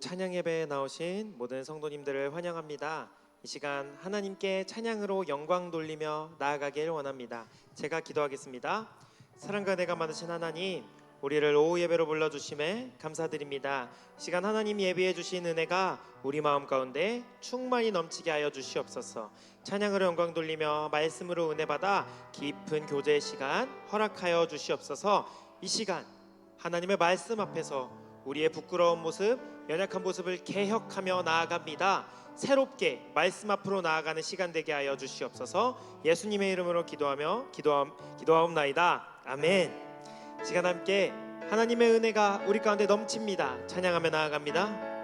찬양 예배에 나오신 모든 성도님들을 환영합니다. 이 시간 하나님께 찬양으로 영광 돌리며 나아가길 원합니다. 제가 기도하겠습니다. 사랑과 은혜가 많으신 하나님, 우리를 오후 예배로 불러주심에 감사드립니다. 이 시간 하나님 예비해 주신 은혜가 우리 마음 가운데 충만히 넘치게 하여 주시옵소서. 찬양으로 영광 돌리며 말씀으로 은혜 받아 깊은 교제의 시간 허락하여 주시옵소서. 이 시간 하나님의 말씀 앞에서 우리의 부끄러운 모습, 연약한 모습을 개혁하며 나아갑니다. 새롭게 말씀 앞으로 나아가는 시간 되게 하여 주시옵소서. 예수님의 이름으로 기도하옵나이다. 아멘. 시간 함께 하나님의 은혜가 우리 가운데 넘칩니다. 찬양하며 나아갑니다.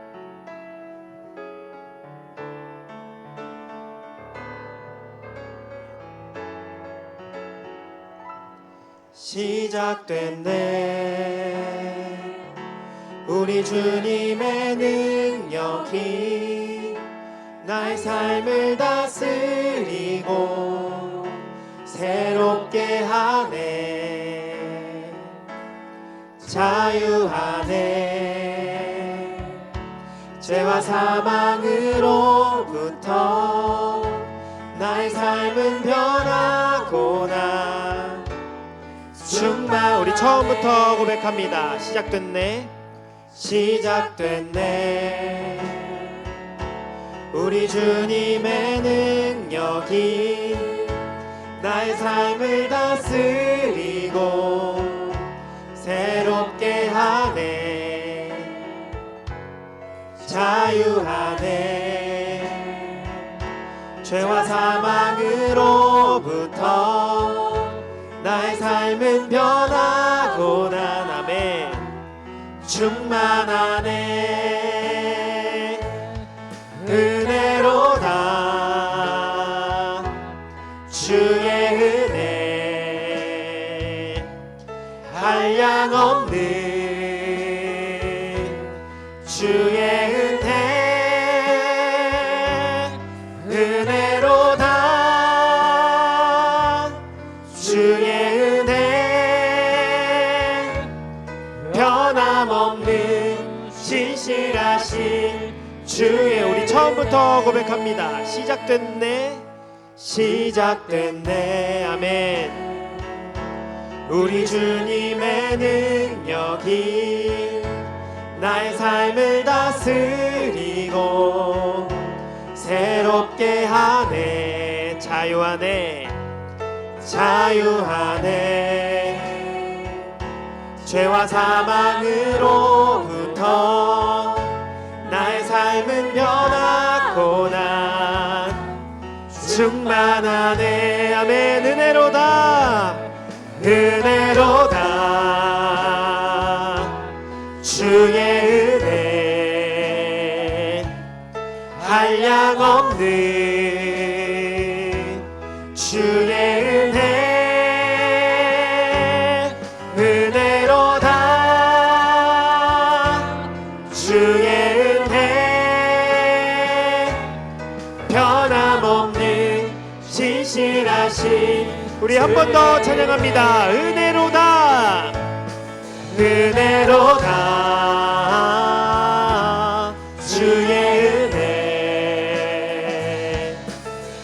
시작됐네. 우리 주님의 능력이 나의 삶을 다스리고 새롭게 하네. 자유하네. 죄와 사망으로부터 나의 삶은 변하구나. 정말 우리 처음부터 고백합니다. 시작됐네. 시작됐네. 우리 주님의 능력이 나의 삶을 다스리고 새롭게 하네. 자유하네. 죄와 사망으로부터 나의 삶은 변하고나. 아멘. 충만하네. 은혜로다. 주의 은혜 한량없는 주의 은혜. 은혜로다. 주의 은혜 변함없는 신실하신 주의. 우리 처음부터 고백합니다. 시작됐네. 시작됐네. 아멘. 우리 주님의 능력이 나의 삶을 다스리고 새롭게 하네. 자유하네. 자유하네. 죄와 사망으로부터 나의 삶은 변하고나. 충만하네. 아멘. 은혜로다. 은혜로다. 주의 은혜 한량없는 주의 은혜. 은혜로다. 주의 은혜 변함없는 신실하신. 우리 한 번 더 찬양합니다. 은혜로다. 은혜로다. 주의 은혜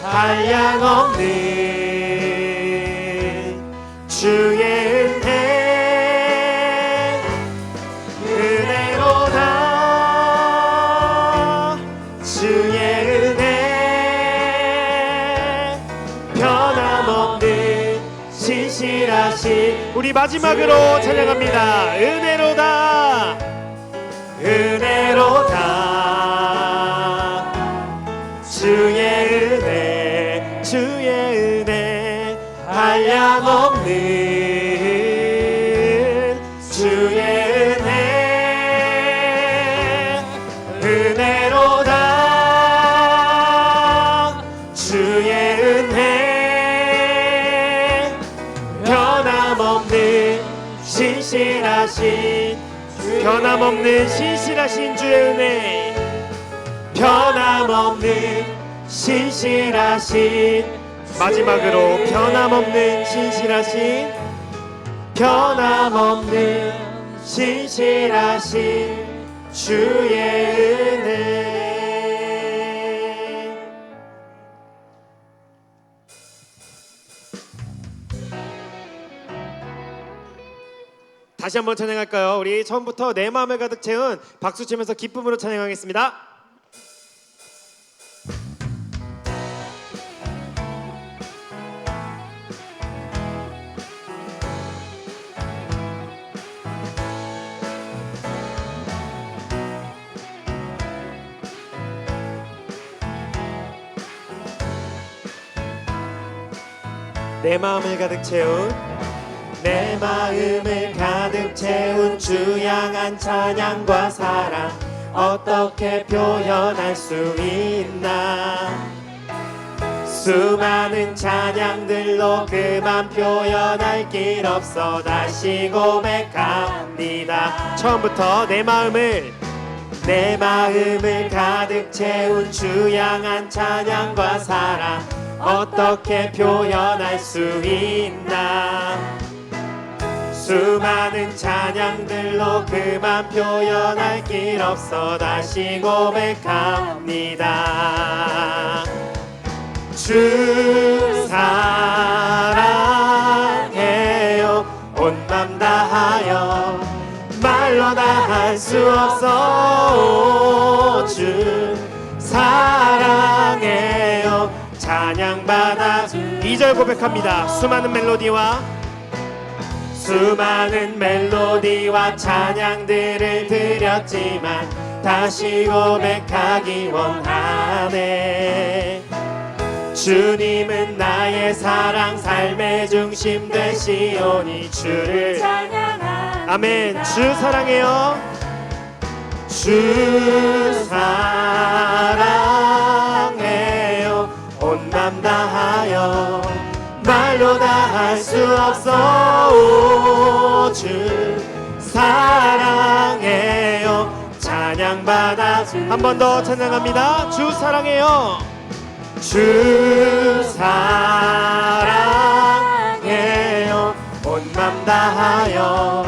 한량없는 주의 은혜. 은혜로다. 주의 은혜 변함없는 신실하신. 우리 마지막으로 찬양합니다. 은혜로다. 은혜로다. 주의 은혜. 주의 은혜 한량없는 주의 은혜. 은혜로다. 주의 은혜 변함없는 신실하신. 변함없는 신실하신 주의 은혜. 변함없는 신실하신. 마지막으로 변함없는 신실하신. 변함없는 신실하신 주의 은혜. 다시 한번 찬양할까요? 우리 처음부터 내 마음을 가득 채운 박수 치면서 기쁨으로 찬양하겠습니다. 내 마음을 가득 채운 내 마음을 가득 채운 주 향한 찬양과 사랑 어떻게 표현할 수 있나. 수많은 찬양들로 그만 표현할 길 없어 다시 고백합니다. 처음부터 내 마음을 가득 채운 주 향한 찬양과 사랑 어떻게 표현할 수 있나. 수많은 찬양들로 그만 표현할 길 없어 다시 고백합니다. 주 사랑해요 온 맘 다하여 말로 다 할 수 없어. 주 사랑해요 찬양받아. 2절 고백합니다. 수많은 멜로디와 찬양들을 드렸지만 다시 고백하기 원하네. 주님은 나의 사랑 삶의 중심 되시오니 주를 찬양합니다. 아멘. 주 사랑해요. 주 사랑해요 온 맘 다하여 말로 다 할 수 없어. 주 사랑해요 찬양받아. 한 번 더 찬양합니다. 주 사랑해요. 주 사랑해요 온 맘 다하여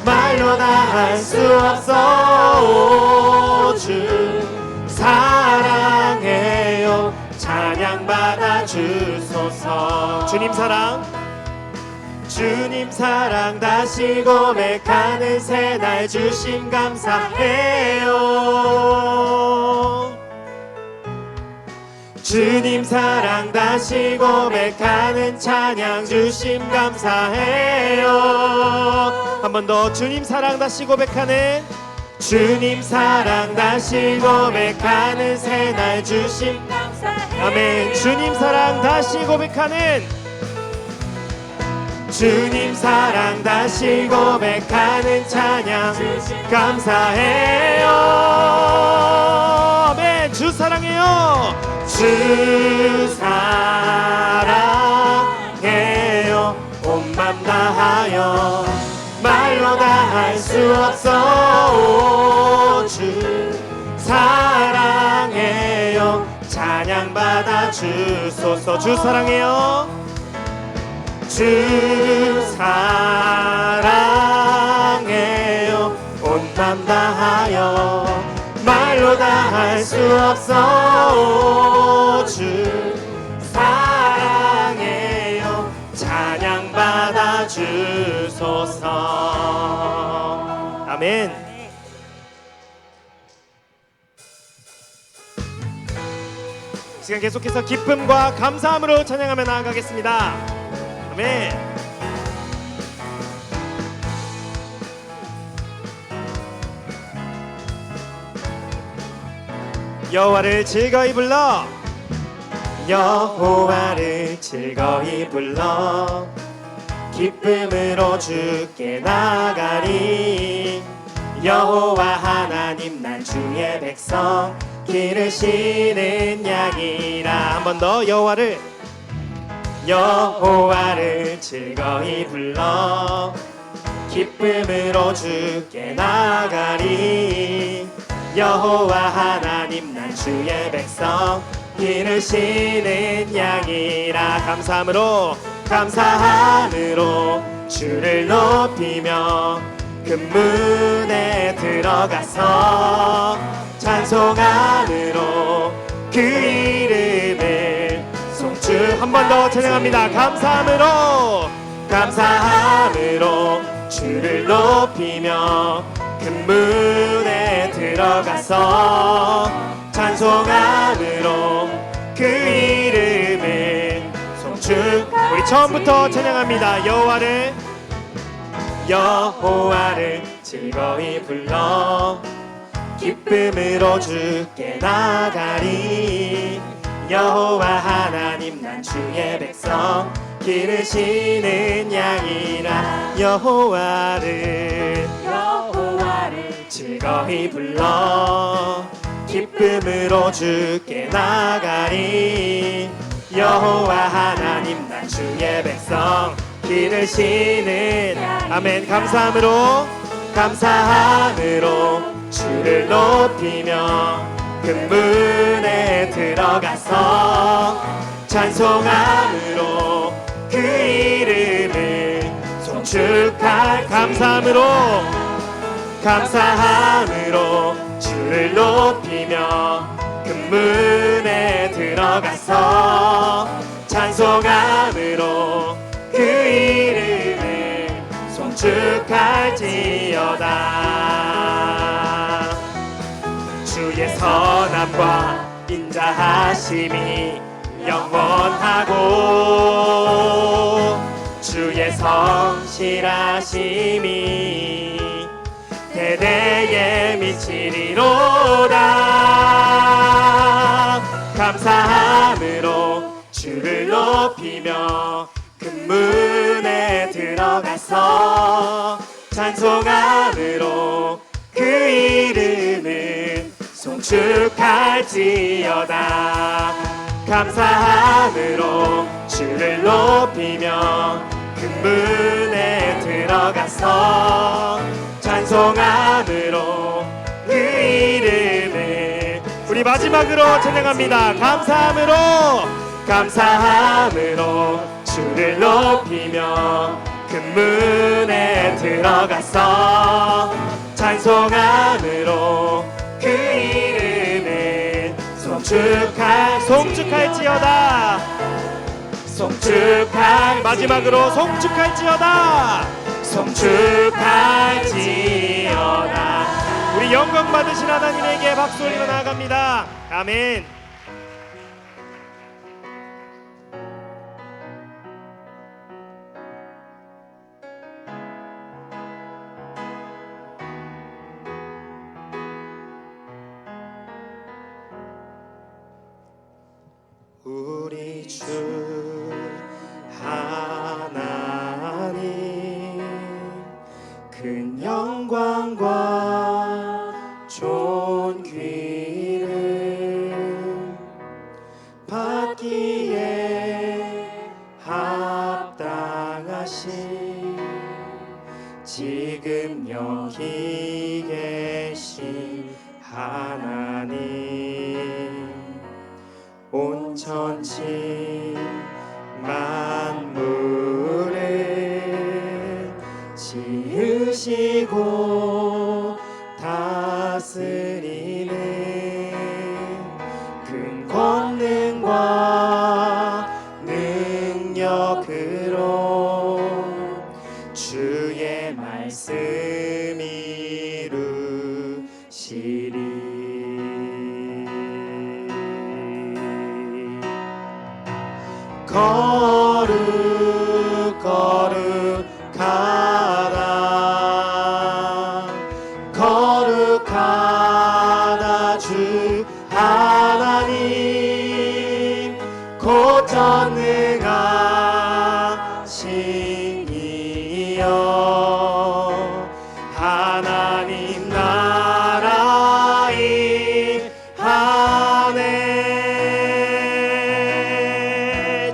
말로 다 할 수 없어. 주 사랑해요 찬양받아 주소서. 주님 사랑 다시 고백하는 새날 주심 감사해요. 주님 사랑 다시 고백하는 찬양 주심 감사해요. 한 번 더. 주님 사랑 다시 고백하는 새날 주심 감사해요. 아멘. 주님 사랑 다시 고백하는 찬양 감사해요. 아멘. 주 사랑해요. 주 사랑해요 온 맘 다하여 말로 다 할 수 없어. 주 사랑해요 찬양받아 주소서. 주 사랑해요. 주 사랑해요 온 맘 다하여 말로 다 할 수 없어. 주 사랑해요 찬양받아 주소서. 아멘. 시간 계속해서 기쁨과 감사함으로 찬양하며 나아가겠습니다. 아멘. 여호와를 즐거이 불러 기쁨으로 주께 나가리. 여호와 하나님 난 주의 백성 기르시는 양이라. 한 번 더. 여호와를 즐거이 불러 기쁨으로 주께 나가리. 여호와 하나님 난 주의 백성 기르시는 양이라. 감사함으로 주를 높이며 금문에 들어가서 찬송함으로 그 이름을 한 번 더 찬양합니다. 감사함으로 주를 높이며 금문에 들어가서 찬송함으로 그 이름을 우리 처음부터 찬양합니다. 여호와를 즐거이 불러 기쁨으로 주께 나가리. 여호와 하나님 난 주의 백성 기르시는 양이라. 여호와를 즐거이 불러 기쁨으로 주께 나가리. 여호와 하나님 난 주의 백성 기르시는 아멘. 감사함으로 주를 높이며 금문에 들어가서 찬송함으로 그 이름을 송축할. 감사함으로 주를 높이며 금문에 들어가서 찬송함으로 그 이름을 송축할지어다. 주의 선함과 인자하심이 영원하고 주의 성실하심이 대대에 미치리로다. 감사함으로 주를 높이며 금문에 들어가서 찬송함으로 그 이름을 송축할지어다. 감사함으로 주를 높이며 금문에 들어가서 찬송함으로 그 이름을 우리 마지막으로 찬양합니다. 감사함으로 주를 높이며 금문에 들어가서 찬송함으로 그 이름을 송축할지어다. 마지막으로 송축할지어다. 우리 영광 받으신 하나님에게 박수 올리며 나아갑니다. 아멘. 우리 주 하나님 큰 영광과 존귀를 받기에 합당하신 지금 여기 계신 하나님 온 천지 만물을 지으시고 다스리는 큰 권능과 능력으로 주의 말씀 이루시리. 거룩하다 주 하나님 곧 전능하신 이여 하나님 나라 임하네.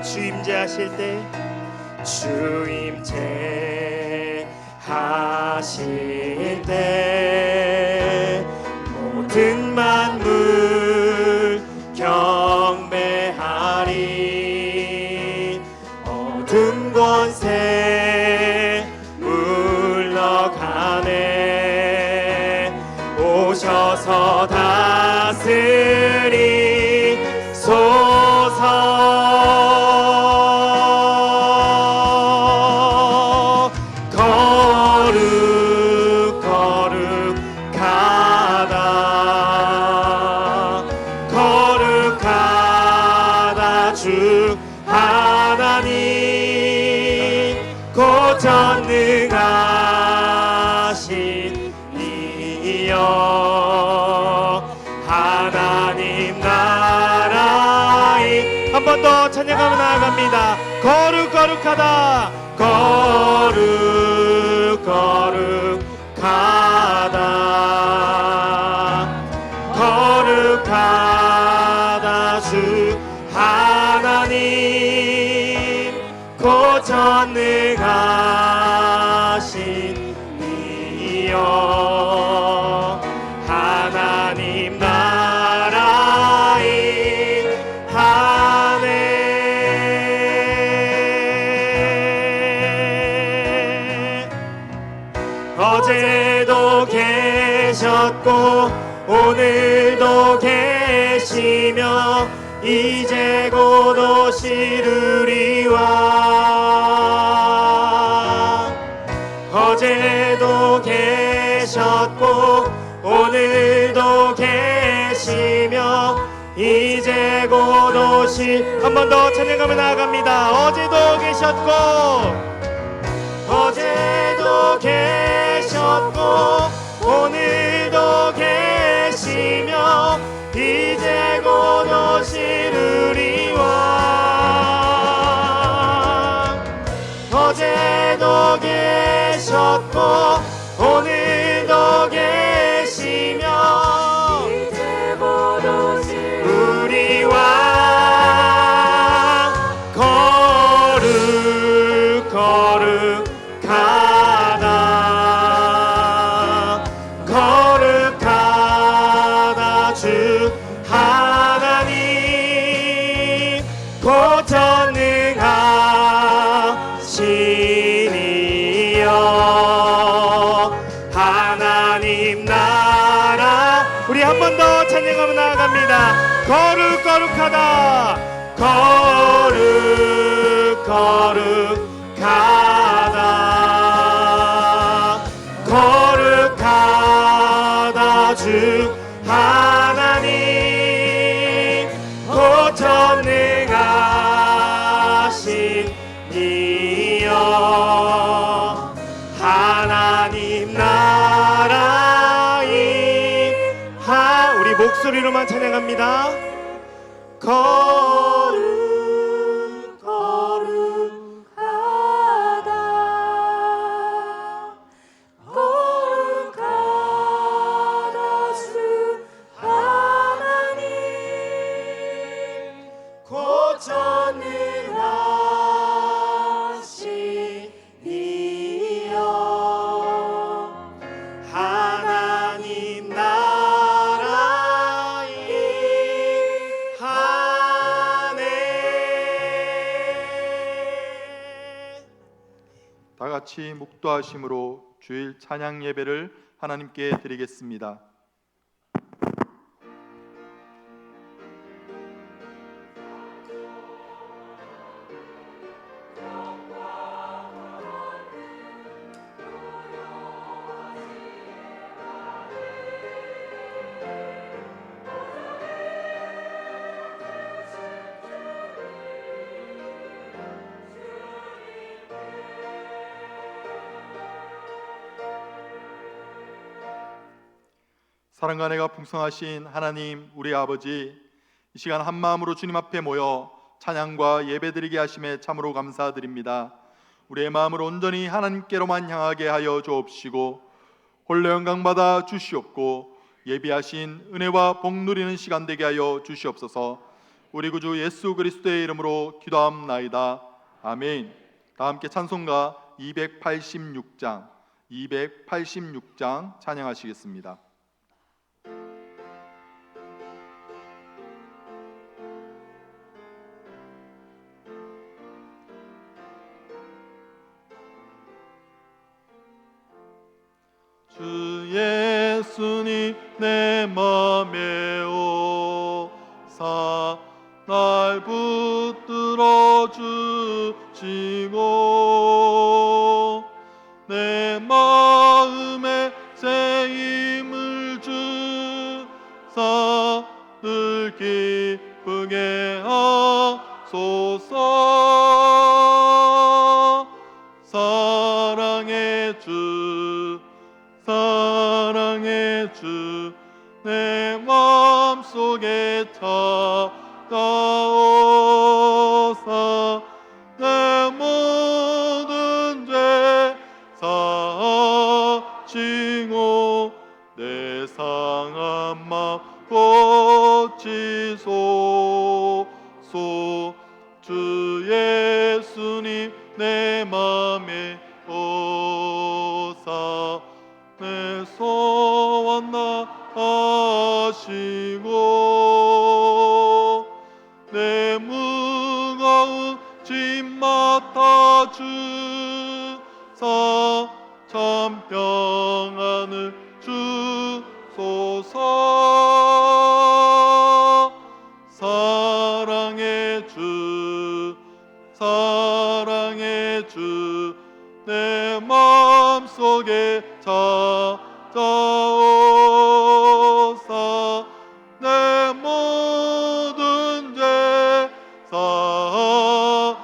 주임재하실 때 모든 만물 경배하리. 어둠 권세 물러가네. 하나님 나라에 한 번 더 찬양하며 나아갑니다. 거룩거룩하다 거룩거룩하다 거룩하다 주 하나님 곧 전능하신 이여 하나님 나라에 하네 어제도 계셨고 오늘도 계시며 이제 곧 오시리와 어제도 계셨고 오늘도 계시며 이제 곧 오실 한 번 더 찬양하며 나아갑니다. 어제도 계셨고 어제도 계셨고 오늘도 계시며 이제 곧 오시리와 어제도 계셨고 오늘도 계시며 이제 곧 오시리와 우리와 거룩거룩하다 거룩하다 주 하나님 곧 전능하시니여 하나님 나라 우리 한 번 더 찬양하며 나아갑니다. 거룩거룩하다 거룩거룩하다 거룩하다 주 하나님 곧 전능하신 이여 하나님 나라에 우리 목소리로만 찬양합니다. 거룩거룩하다 주 하나님 곧 전능하시니여 하나님 나라에 하네 다 같이 묵도하심으로 주일 찬양 예배를 하나님께 드리겠습니다. 사랑과 은혜가 풍성하신 하나님 우리 아버지, 이 시간 한 마음으로 주님 앞에 모여 찬양과 예배드리게 하심에 참으로 감사드립니다. 우리의 마음을 온전히 하나님께로만 향하게 하여 주옵시고 홀로 영광 받아 주시옵고 예비하신 은혜와 복 누리는 시간 되게 하여 주시옵소서. 우리 구주 예수 그리스도의 이름으로 기도함나이다. 아멘. 다 함께 찬송가 286장 찬양하시겠습니다. 주 예수님 내 맘에 오사 날 붙들어 주시고 내 마음에 새 힘을 주사 늘 기쁘게 하소서. 사랑의 주 내 마음 찾아오사 내 모든 죄 사하시고 내 상한 마 고치소서. 주 예수님 내 맘에 오사 내 소원 다하시고 내 무거운 짐 맡아 주사 참 평안을 주소서. 사랑의 주 사랑의 주 내 마음속에 찾아오사 내 모든 죄 사하시고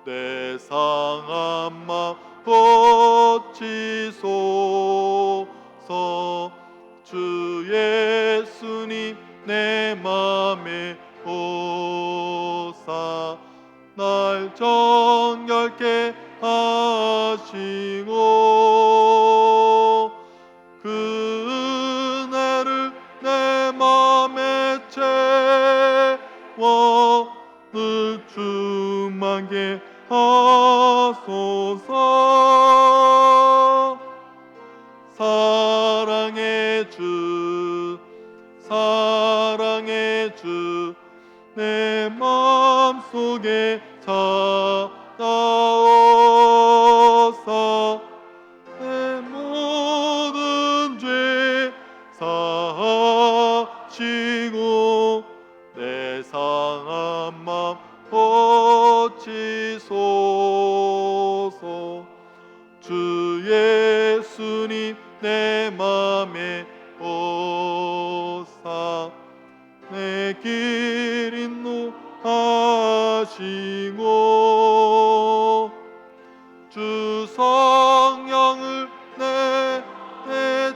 내 상한 마 고치소서. 주 예수님 내 맘에 오사 날 정결케 하시고 그 은혜를 내 맘에 채워 늘 충만케 하소서. 사랑의 주 사랑의 주 내 마음속에 찾아오사 내 모든 죄 사하시고 내 상한 맘 고치소서. 주 예수님 내 맘에 오사 내 길 인도하시고 주 성령을 내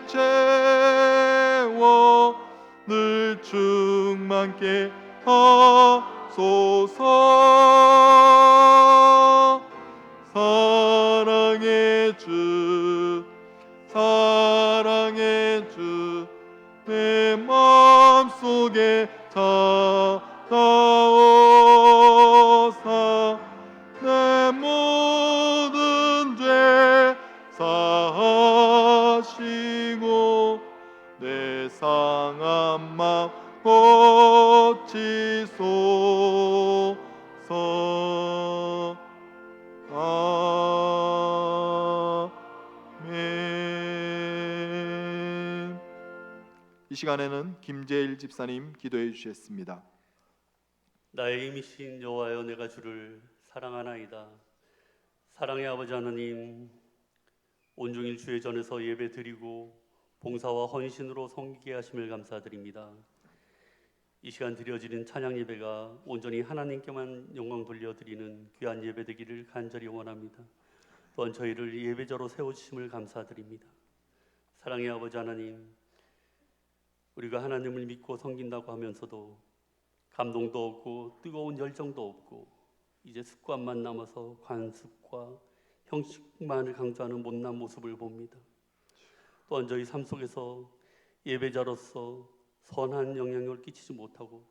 채워 늘 충만케 하소서. 사랑의 주 사랑의 주 내 마음속에 찾아오사 내 모든 죄 사하시고 내 상한 맘 고치소서. 아멘. 이 시간에는 김재일 집사님 기도해 주시겠습니다. 나의 힘이신 여호와여, 내가 주를 사랑하나이다. 사랑의 아버지 하나님, 온종일 주의 전에서 예배 드리고 봉사와 헌신으로 섬기게 하심을 감사드립니다. 이 시간 드려지는 찬양 예배가 온전히 하나님께만 영광 돌려드리는 귀한 예배 되기를 간절히 원합니다. 또한 저희를 예배자로 세우심을 감사드립니다. 사랑의 아버지 하나님, 우리가 하나님을 믿고 섬긴다고 하면서도 감동도 없고 뜨거운 열정도 없고 이제 습관만 남아서 관습과 형식만을 강조하는 못난 모습을 봅니다. 또한 저희 삶 속에서 예배자로서 선한 영향력을 끼치지 못하고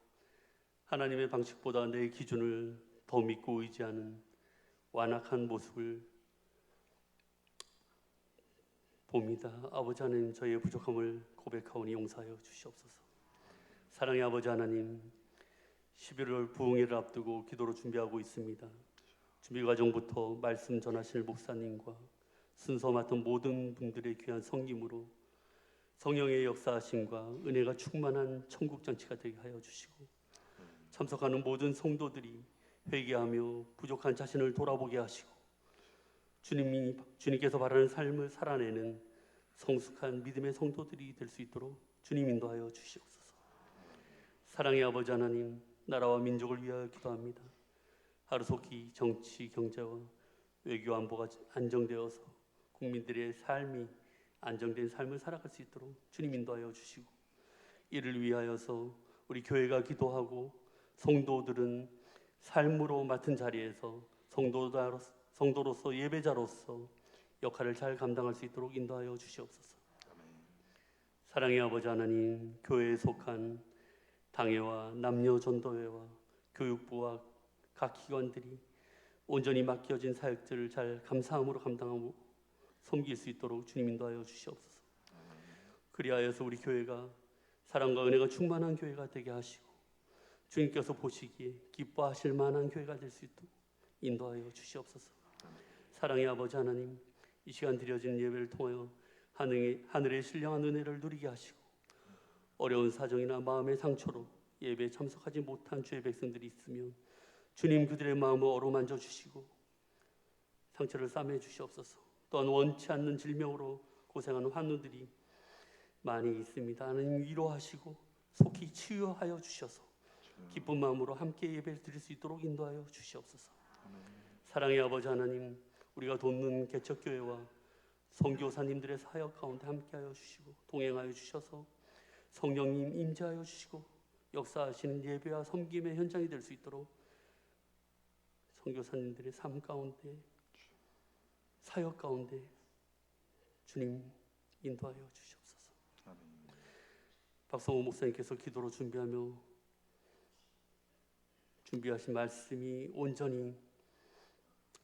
하나님의 방식보다 내 기준을 더 믿고 의지하는 완악한 모습을 봅니다. 아버지 하나님, 저희의 부족함을 고백하오니 용서하여 주시옵소서. 사랑의 아버지 하나님, 11월 부흥회를 앞두고 기도로 준비하고 있습니다. 준비 과정부터 말씀 전하실 목사님과 순서 맡은 모든 분들의 귀한 섬김으로 성령의 역사하심과 은혜가 충만한 천국잔치가 되게 하여 주시고 참석하는 모든 성도들이 회개하며 부족한 자신을 돌아보게 하시고 주님께서 바라는 삶을 살아내는 성숙한 믿음의 성도들이 될 수 있도록 주님 인도하여 주시옵소서. 사랑의 아버지 하나님, 나라와 민족을 위하여 기도합니다. 하루속히 정치, 경제와 외교 안보가 안정되어서 국민들의 삶이 안정된 삶을 살아갈 수 있도록 주님 인도하여 주시고 이를 위하여서 우리 교회가 기도하고 성도들은 삶으로 맡은 자리에서 성도로서 예배자로서 역할을 잘 감당할 수 있도록 인도하여 주시옵소서. 사랑의 아버지 하나님, 교회에 속한 당회와 남녀 전도회와 교육부와 각 기관들이 온전히 맡겨진 사역들을 잘 감사함으로 감당하고 섬길 수 있도록 주님 인도하여 주시옵소서. 그리하여서 우리 교회가 사랑과 은혜가 충만한 교회가 되게 하시고 주님께서 보시기에 기뻐하실 만한 교회가 될 수 있도록 인도하여 주시옵소서. 사랑의 아버지 하나님, 이 시간 드려지는 예배를 통하여 하늘의 신령한 은혜를 누리게 하시고 어려운 사정이나 마음의 상처로 예배에 참석하지 못한 주의 백성들이 있으면 주님 그들의 마음을 어루만져 주시고 상처를 싸매 주시옵소서. 또한 원치 않는 질병으로 고생하는 환우들이 많이 있습니다. 하나님 위로하시고 속히 치유하여 주셔서 기쁜 마음으로 함께 예배를 드릴 수 있도록 인도하여 주시옵소서. 사랑의 아버지 하나님, 우리가 돕는 개척교회와 선교사님들의 사역 가운데 함께하여 주시고 동행하여 주셔서 성령님 임재하여 주시고 역사하시는 예배와 섬김의 현장이 될 수 있도록 선교사님들의 삶 가운데 사역 가운데 주님 인도하여 주시옵소서. 박성호 목사님께서 기도로 준비하신 말씀이 온전히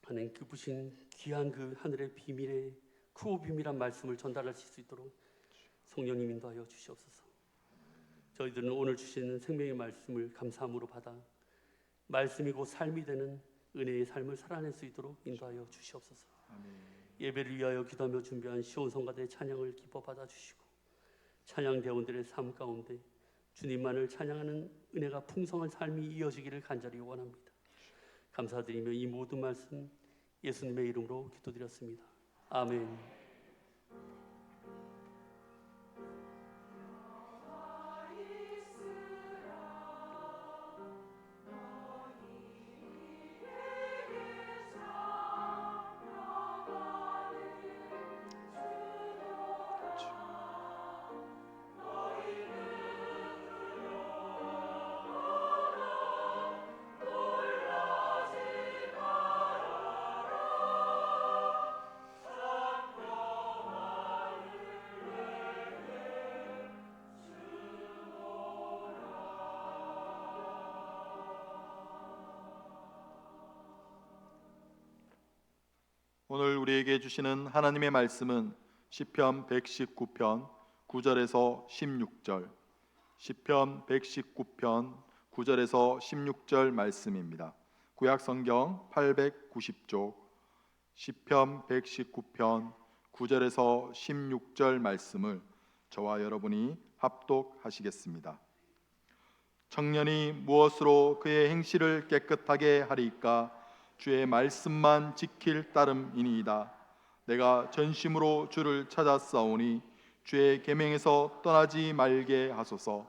하나님 기쁘신 귀한 그 하늘의 비밀의 크고 비밀한 말씀을 전달하실 수 있도록 성령님 인도하여 주시옵소서. 저희들은 오늘 주시는 생명의 말씀을 감사함으로 받아 말씀이 곧 삶이 되는 은혜의 삶을 살아낼 수 있도록 인도하여 주시옵소서. 예배를 위하여 기도하며 준비한 시온성가대의 찬양을 기뻐 받아주시고 찬양 대원들의 삶 가운데 주님만을 찬양하는 은혜가 풍성한 삶이 이어지기를 간절히 원합니다. 감사드리며 이 모든 말씀 예수님의 이름으로 기도드렸습니다. 아멘. 오늘 우리에게 주시는 하나님의 말씀은 시편 119편 9절에서 16절, 시편 119편 9절에서 16절 말씀입니다. 구약 성경 890쪽 시편 119편 9절에서 16절 말씀을 저와 여러분이 합독하시겠습니다. 청년이 무엇으로 그의 행실을 깨끗하게 하리까? 주의 말씀만 지킬 따름이니이다. 내가 전심으로 주를 찾았사오니 주의 계명에서 떠나지 말게 하소서.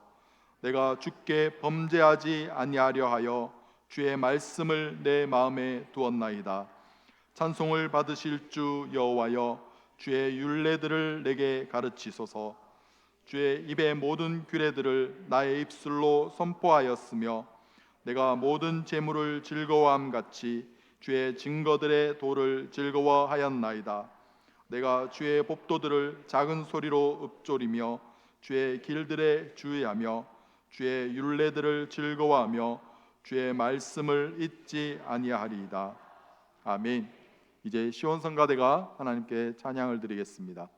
내가 주께 범죄하지 아니하려 하여 주의 말씀을 내 마음에 두었나이다. 찬송을 받으실 주 여호와여, 주의 율례들을 내게 가르치소서. 주의 입의 모든 규례들을 나의 입술로 선포하였으며 내가 모든 재물을 즐거워함 같이 주의 증거들의 도를 즐거워하였나이다. 내가 주의 법도들을 작은 소리로 읊조리며 주의 길들에 주의하며 주의 율례들을 즐거워하며 주의 말씀을 잊지 아니하리이다. 아멘. 이제 시온성가대가 하나님께 찬양을 드리겠습니다.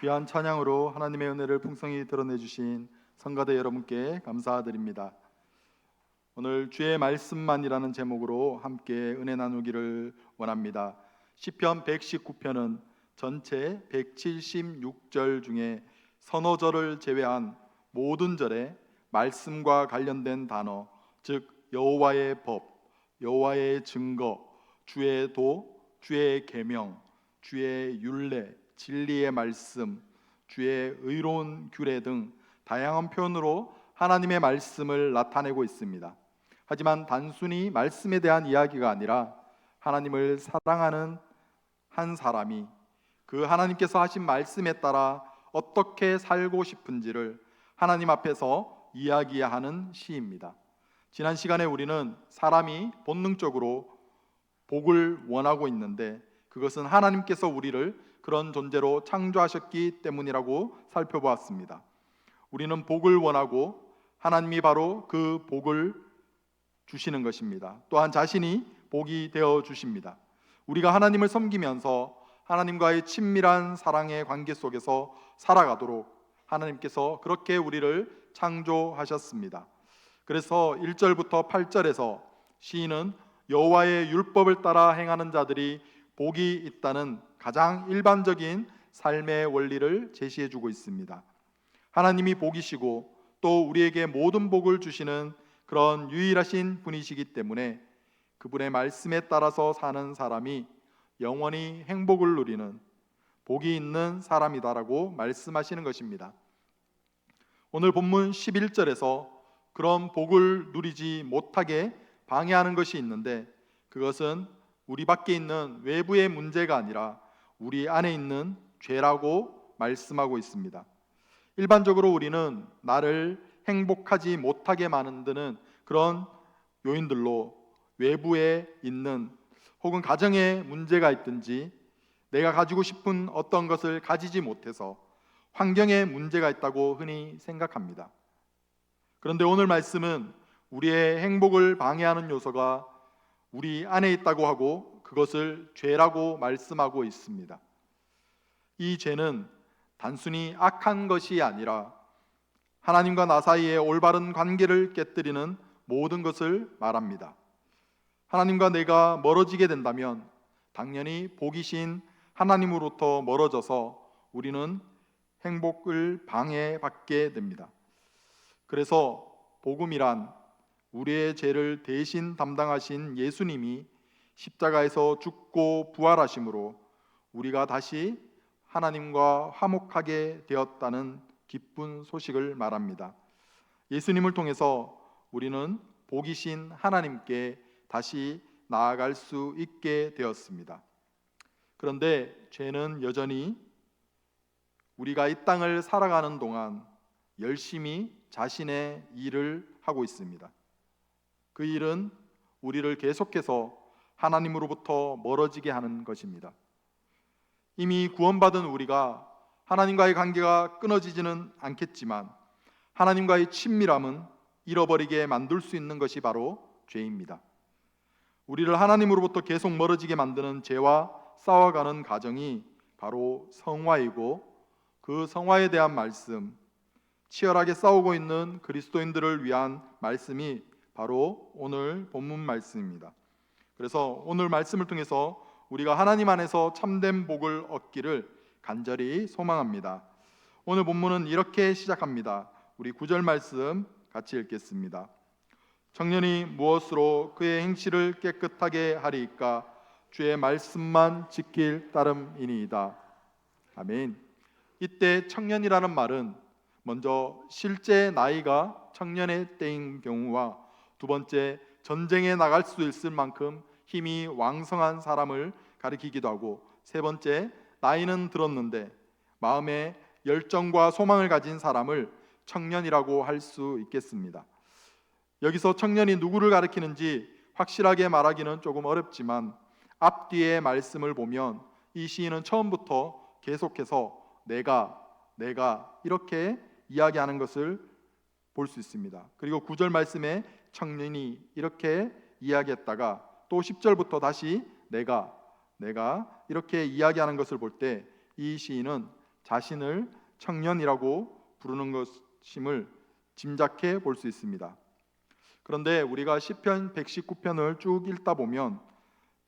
귀한 찬양으로 하나님의 은혜를 풍성히 드러내 주신 성가대 여러분께 감사드립니다. 오늘 주의 말씀만이라는 제목으로 함께 은혜 나누기를 원합니다. 시편 119편은 전체 176절 중에 서너 절을 제외한 모든 절에 말씀과 관련된 단어, 즉 여호와의 법, 여호와의 증거, 주의 도, 주의 계명, 주의 율례, 진리의 말씀, 주의 의로운 규례 등 다양한 표현으로 하나님의 말씀을 나타내고 있습니다. 하지만 단순히 말씀에 대한 이야기가 아니라 하나님을 사랑하는 한 사람이 그 하나님께서 하신 말씀에 따라 어떻게 살고 싶은지를 하나님 앞에서 이야기하는 시입니다. 지난 시간에 우리는 사람이 본능적으로 복을 원하고 있는데 그것은 하나님께서 우리를 그런 존재로 창조하셨기 때문이라고 살펴보았습니다. 우리는 복을 원하고 하나님이 바로 그 복을 주시는 것입니다. 또한 자신이 복이 되어 주십니다. 우리가 하나님을 섬기면서 하나님과의 친밀한 사랑의 관계 속에서 살아가도록 하나님께서 그렇게 우리를 창조하셨습니다. 그래서 1절부터 8절에서 시인은 여호와의 율법을 따라 행하는 자들이 복이 있다는 가장 일반적인 삶의 원리를 제시해 주고 있습니다. 하나님이 복이시고 또 우리에게 모든 복을 주시는 그런 유일하신 분이시기 때문에 그분의 말씀에 따라서 사는 사람이 영원히 행복을 누리는 복이 있는 사람이다라고 말씀하시는 것입니다. 오늘 본문 11절에서 그런 복을 누리지 못하게 방해하는 것이 있는데 그것은 우리 밖에 있는 외부의 문제가 아니라 우리 안에 있는 죄라고 말씀하고 있습니다. 일반적으로 우리는 나를 행복하지 못하게 만드는 그런 요인들로 외부에 있는 혹은 가정에 문제가 있든지 내가 가지고 싶은 어떤 것을 가지지 못해서 환경에 문제가 있다고 흔히 생각합니다. 그런데 오늘 말씀은 우리의 행복을 방해하는 요소가 우리 안에 있다고 하고 그것을 죄라고 말씀하고 있습니다. 이 죄는 단순히 악한 것이 아니라 하나님과 나 사이의 올바른 관계를 깨뜨리는 모든 것을 말합니다. 하나님과 내가 멀어지게 된다면 당연히 복이신 하나님으로부터 멀어져서 우리는 행복을 방해받게 됩니다. 그래서 복음이란 우리의 죄를 대신 담당하신 예수님이 십자가에서 죽고 부활하심으로 우리가 다시 하나님과 화목하게 되었다는 기쁜 소식을 말합니다. 예수님을 통해서 우리는 복이신 하나님께 다시 나아갈 수 있게 되었습니다. 그런데 죄는 여전히 우리가 이 땅을 살아가는 동안 열심히 자신의 일을 하고 있습니다. 그 일은 우리를 계속해서 하나님으로부터 멀어지게 하는 것입니다. 이미 구원받은 우리가 하나님과의 관계가 끊어지지는 않겠지만 하나님과의 친밀함은 잃어버리게 만들 수 있는 것이 바로 죄입니다. 우리를 하나님으로부터 계속 멀어지게 만드는 죄와 싸워가는 과정이 바로 성화이고 그 성화에 대한 말씀, 치열하게 싸우고 있는 그리스도인들을 위한 말씀이 바로 오늘 본문 말씀입니다. 그래서 오늘 말씀을 통해서 우리가 하나님 안에서 참된 복을 얻기를 간절히 소망합니다. 오늘 본문은 이렇게 시작합니다. 우리 9절 말씀 같이 읽겠습니다. 청년이 무엇으로 그의 행실을 깨끗하게 하리이까 주의 말씀만 지킬 따름이니이다. 아멘. 이때 청년이라는 말은 먼저 실제 나이가 청년의 때인 경우와 두 번째 전쟁에 나갈 수 있을 만큼 힘이 왕성한 사람을 가리키기도 하고 세 번째 나이는 들었는데 마음에 열정과 소망을 가진 사람을 청년이라고 할 수 있겠습니다. 여기서 청년이 누구를 가리키는지 확실하게 말하기는 조금 어렵지만 앞뒤의 말씀을 보면 이 시인은 처음부터 계속해서 내가 이렇게 이야기하는 것을 볼 수 있습니다. 그리고 9절 말씀에 청년이 이렇게 이야기했다가 또 10절부터 다시 내가 이렇게 이야기하는 것을 볼 때 이 시인은 자신을 청년이라고 부르는 것임을 짐작해 볼 수 있습니다. 그런데 우리가 시편 119편을 쭉 읽다 보면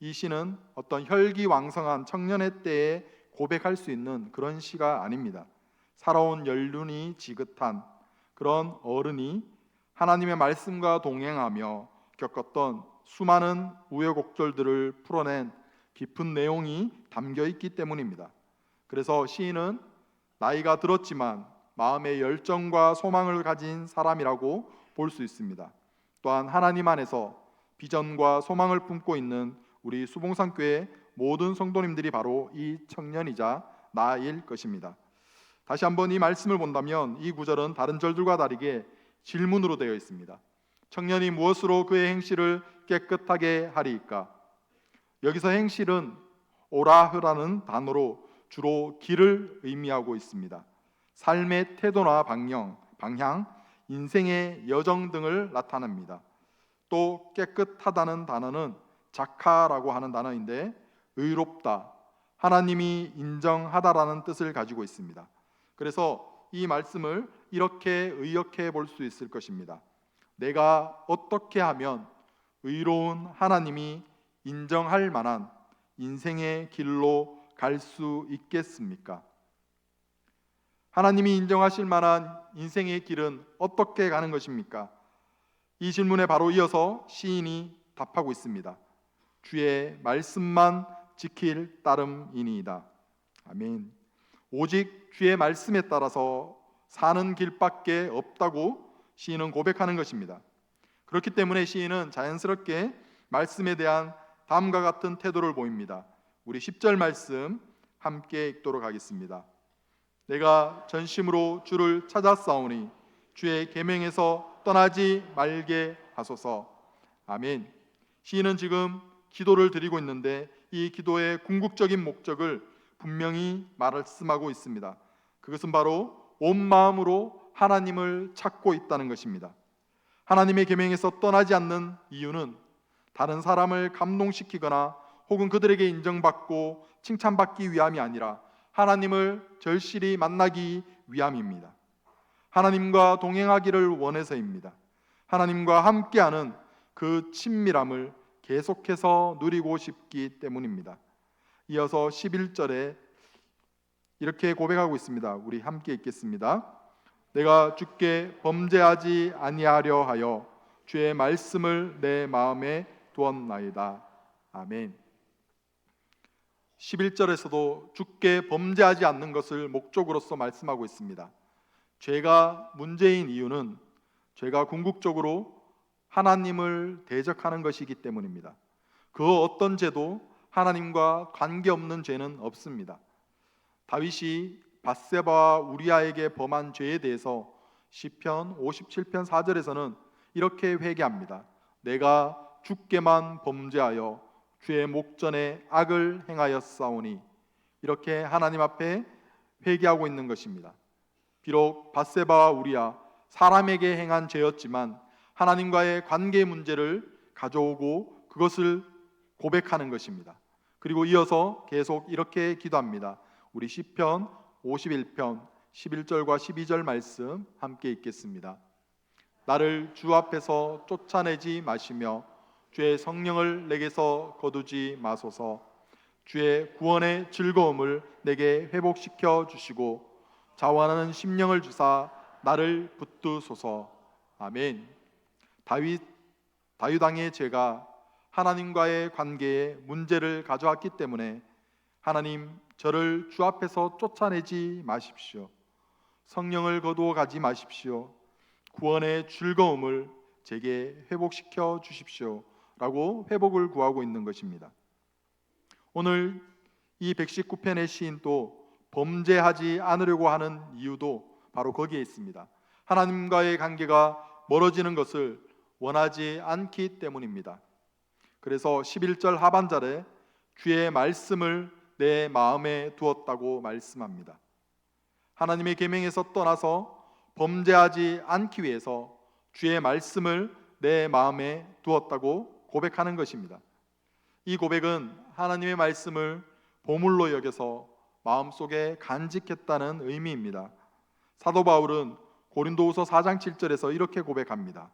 이 시는 어떤 혈기왕성한 청년의 때에 고백할 수 있는 그런 시가 아닙니다. 살아온 연륜이 지긋한 그런 어른이 하나님의 말씀과 동행하며 겪었던 수많은 우여곡절들을 풀어낸 깊은 내용이 담겨 있기 때문입니다. 그래서 시인은 나이가 들었지만 마음의 열정과 소망을 가진 사람이라고 볼 수 있습니다. 또한 하나님 안에서 비전과 소망을 품고 있는 우리 수봉산교회 모든 성도님들이 바로 이 청년이자 나일 것입니다. 다시 한번 이 말씀을 본다면 이 구절은 다른 절들과 다르게 질문으로 되어 있습니다. 청년이 무엇으로 그의 행실을 깨끗하게 하리이까? 여기서 행실은 오라흐라는 단어로 주로 길을 의미하고 있습니다. 삶의 태도나 방향, 인생의 여정 등을 나타냅니다. 또 깨끗하다는 단어는 자카라고 하는 단어인데 의롭다, 하나님이 인정하다라는 뜻을 가지고 있습니다. 그래서 이 말씀을 이렇게 의역해 볼 수 있을 것입니다. 내가 어떻게 하면 의로운 하나님이 인정할 만한 인생의 길로 갈 수 있겠습니까? 하나님이 인정하실 만한 인생의 길은 어떻게 가는 것입니까? 이 질문에 바로 이어서 시인이 답하고 있습니다. 주의 말씀만 지킬 따름이니이다. 아멘. 오직 주의 말씀에 따라서 사는 길밖에 없다고 시인은 고백하는 것입니다. 그렇기 때문에 시인은 자연스럽게 말씀에 대한 다음과 같은 태도를 보입니다. 우리 10절 말씀 함께 읽도록 하겠습니다. 내가 전심으로 주를 찾았사오니 주의 계명에서 떠나지 말게 하소서. 아멘. 시인은 지금 기도를 드리고 있는데 이 기도의 궁극적인 목적을 분명히 말씀하고 있습니다. 그것은 바로 온 마음으로 하나님을 찾고 있다는 것입니다. 하나님의 계명에서 떠나지 않는 이유는 다른 사람을 감동시키거나 혹은 그들에게 인정받고 칭찬받기 위함이 아니라 하나님을 절실히 만나기 위함입니다. 하나님과 동행하기를 원해서입니다. 하나님과 함께하는 그 친밀함을 계속해서 누리고 싶기 때문입니다. 이어서 11절에 이렇게 고백하고 있습니다. 우리 함께 읽겠습니다. 내가 주께 범죄하지 아니하려 하여 주의 말씀을 내 마음에 두었나이다. 아멘. 11절에서도 주께 범죄하지 않는 것을 목적으로서 말씀하고 있습니다. 죄가 문제인 이유는 죄가 궁극적으로 하나님을 대적하는 것이기 때문입니다. 그 어떤 죄도 하나님과 관계없는 죄는 없습니다. 다윗이 밧세바와 우리아에게 범한 죄에 대해서 시편 57편 4절에서는 이렇게 회개합니다. 내가 주께만 범죄하여 주의 목전에 악을 행하였사오니, 이렇게 하나님 앞에 회개하고 있는 것입니다. 비록 밧세바와 우리아 사람에게 행한 죄였지만 하나님과의 관계 문제를 가져오고 그것을 고백하는 것입니다. 그리고 이어서 계속 이렇게 기도합니다. 우리 시편 51편 11절과 12절 말씀 함께 읽겠습니다. 나를 주 앞에서 쫓아내지 마시며 주의 성령을 내게서 거두지 마소서. 주의 구원의 즐거움을 내게 회복시켜 주시고 자원하는 심령을 주사 나를 붙드소서. 아멘. 다윗 왕의 죄가 하나님과의 관계에 문제를 가져왔기 때문에 하나님, 저를 주 앞에서 쫓아내지 마십시오. 성령을 거두어 가지 마십시오. 구원의 즐거움을 제게 회복시켜 주십시오 라고 회복을 구하고 있는 것입니다. 오늘 이 119편의 시인도 범죄하지 않으려고 하는 이유도 바로 거기에 있습니다. 하나님과의 관계가 멀어지는 것을 원하지 않기 때문입니다. 그래서 11절 하반절에 주의 말씀을 내 마음에 두었다고 말씀합니다. 하나님의 계명에서 떠나서 범죄하지 않기 위해서 주의 말씀을 내 마음에 두었다고 고백하는 것입니다. 이 고백은 하나님의 말씀을 보물로 여겨서 마음속에 간직했다는 의미입니다. 사도 바울은 고린도후서 4장 7절에서 이렇게 고백합니다.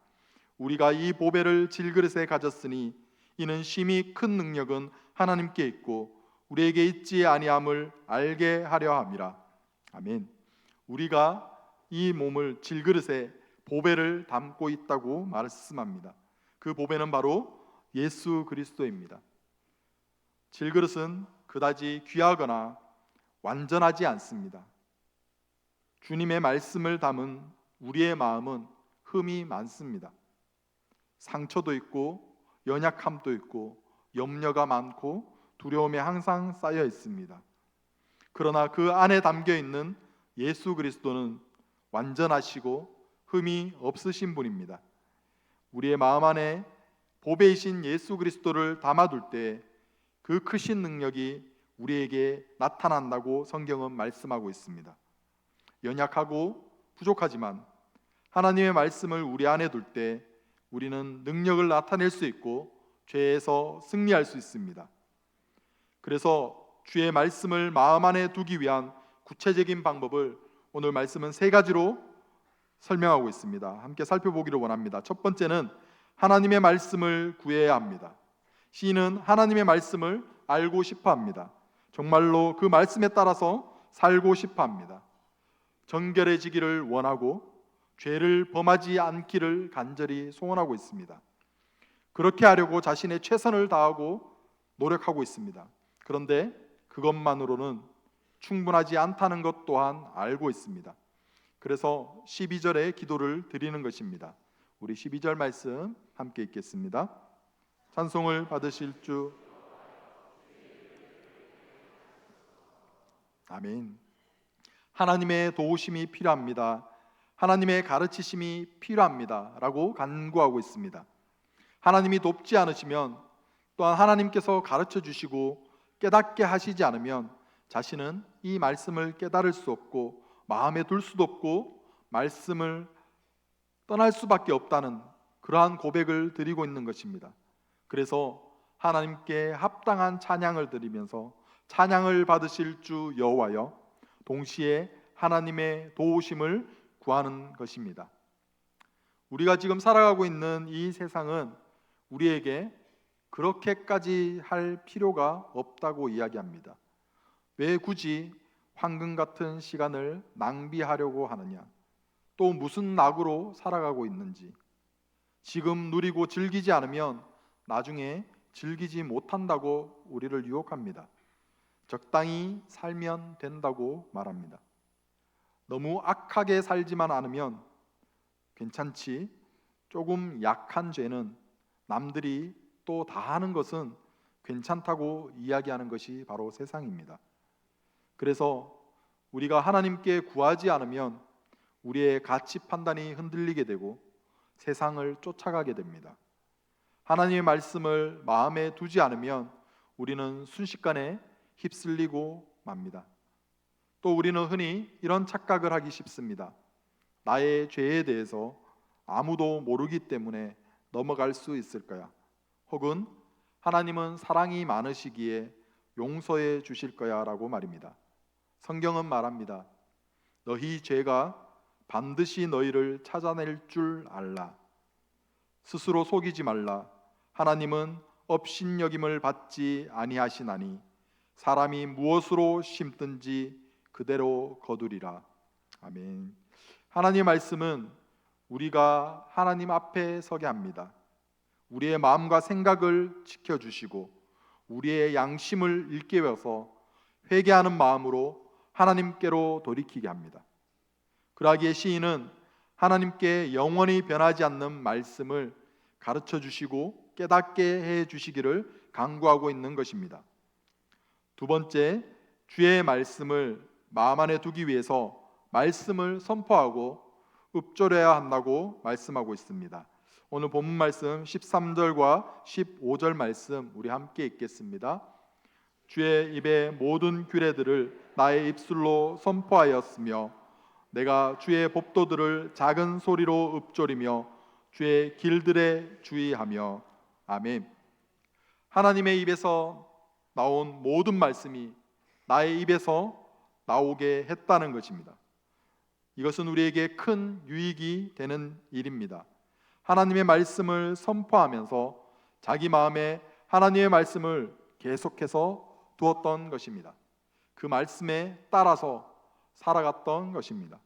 우리가 이 보배를 질그릇에 가졌으니 이는 심히 큰 능력은 하나님께 있고 우리에게 있지 아니함을 알게 하려 함이라. 아멘. 우리가 이 몸을 질그릇에 보배를 담고 있다고 말씀합니다. 그 보배는 바로 예수 그리스도입니다. 질그릇은 그다지 귀하거나 완전하지 않습니다. 주님의 말씀을 담은 우리의 마음은 흠이 많습니다. 상처도 있고 연약함도 있고 염려가 많고 두려움에 항상 쌓여 있습니다. 그러나 그 안에 담겨 있는 예수 그리스도는 완전하시고 흠이 없으신 분입니다. 우리의 마음 안에 보배이신 예수 그리스도를 담아둘 때 그 크신 능력이 우리에게 나타난다고 성경은 말씀하고 있습니다. 연약하고 부족하지만 하나님의 말씀을 우리 안에 둘 때 우리는 능력을 나타낼 수 있고 죄에서 승리할 수 있습니다. 그래서 주의 말씀을 마음 안에 두기 위한 구체적인 방법을 오늘 말씀은 3가지로 설명하고 있습니다. 함께 살펴보기를 원합니다. 첫 번째는 하나님의 말씀을 구해야 합니다. 시인은 하나님의 말씀을 알고 싶어 합니다. 정말로 그 말씀에 따라서 살고 싶어 합니다. 정결해지기를 원하고 죄를 범하지 않기를 간절히 소원하고 있습니다. 그렇게 하려고 자신의 최선을 다하고 노력하고 있습니다. 그런데 그것만으로는 충분하지 않다는 것 또한 알고 있습니다. 그래서 12절에 기도를 드리는 것입니다. 우리 12절 말씀 함께 읽겠습니다. 찬송을 받으실 주 아멘. 하나님의 도우심이 필요합니다. 하나님의 가르치심이 필요합니다 라고 간구하고 있습니다. 하나님이 돕지 않으시면 또한 하나님께서 가르쳐 주시고 깨닫게 하시지 않으면 자신은 이 말씀을 깨달을 수 없고 마음에 둘 수도 없고 말씀을 떠날 수밖에 없다는 그러한 고백을 드리고 있는 것입니다. 그래서 하나님께 합당한 찬양을 드리면서 찬양을 받으실 주 여호와여 동시에 하나님의 도우심을 구하는 것입니다. 우리가 지금 살아가고 있는 이 세상은 우리에게 그렇게까지 할 필요가 없다고 이야기합니다. 왜 굳이 황금 같은 시간을 낭비하려고 하느냐? 또 무슨 낙으로 살아가고 있는지, 지금 누리고 즐기지 않으면 나중에 즐기지 못한다고 우리를 유혹합니다. 적당히 살면 된다고 말합니다. 너무 악하게 살지만 않으면 괜찮지, 조금 약한 죄는 남들이 또 다 하는 것은 괜찮다고 이야기하는 것이 바로 세상입니다. 그래서 우리가 하나님께 구하지 않으면 우리의 가치 판단이 흔들리게 되고 세상을 쫓아가게 됩니다. 하나님의 말씀을 마음에 두지 않으면 우리는 순식간에 휩쓸리고 맙니다. 또 우리는 흔히 이런 착각을 하기 쉽습니다. 나의 죄에 대해서 아무도 모르기 때문에 넘어갈 수 있을 거야. 혹은 하나님은 사랑이 많으시기에 용서해 주실 거야 라고 말입니다. 성경은 말합니다. 너희 죄가 반드시 너희를 찾아낼 줄 알라. 스스로 속이지 말라. 하나님은 업신여김을 받지 아니하시나니 사람이 무엇으로 심든지 그대로 거두리라. 아멘. 하나님의 말씀은 우리가 하나님 앞에 서게 합니다. 우리의 마음과 생각을 지켜주시고 우리의 양심을 일깨워서 회개하는 마음으로 하나님께로 돌이키게 합니다. 그러기에 시인은 하나님께 영원히 변하지 않는 말씀을 가르쳐 주시고 깨닫게 해 주시기를 간구하고 있는 것입니다. 두 번째, 주의 말씀을 마음 안에 두기 위해서 말씀을 선포하고 읊조려야 한다고 말씀하고 있습니다. 오늘 본문 말씀 13절과 15절 말씀 우리 함께 읽겠습니다. 주의 입의 모든 규례들을 나의 입술로 선포하였으며 내가 주의 법도들을 작은 소리로 읊조리며 주의 길들에 주의하며. 아멘. 하나님의 입에서 나온 모든 말씀이 나의 입에서 나오게 했다는 것입니다. 이것은 우리에게 큰 유익이 되는 일입니다. 하나님의 말씀을 선포하면서 자기 마음에 하나님의 말씀을 계속해서 두었던 것입니다. 그 말씀에 따라서 살아갔던 것입니다.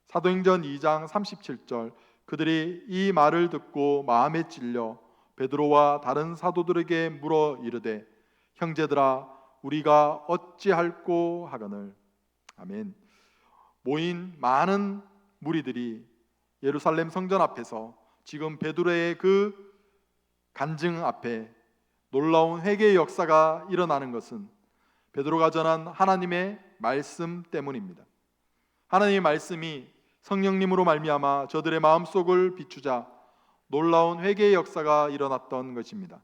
사도행전 2장 37절, 그들이 이 말을 듣고 마음에 찔려 베드로와 다른 사도들에게 물어 이르되 형제들아 우리가 어찌할꼬 하거늘. 아멘. 모인 많은 무리들이 예루살렘 성전 앞에서 지금 베드로의 그 간증 앞에 놀라운 회개의 역사가 일어나는 것은 베드로가 전한 하나님의 말씀 때문입니다. 하나님의 말씀이 성령님으로 말미암아 저들의 마음속을 비추자 놀라운 회개의 역사가 일어났던 것입니다.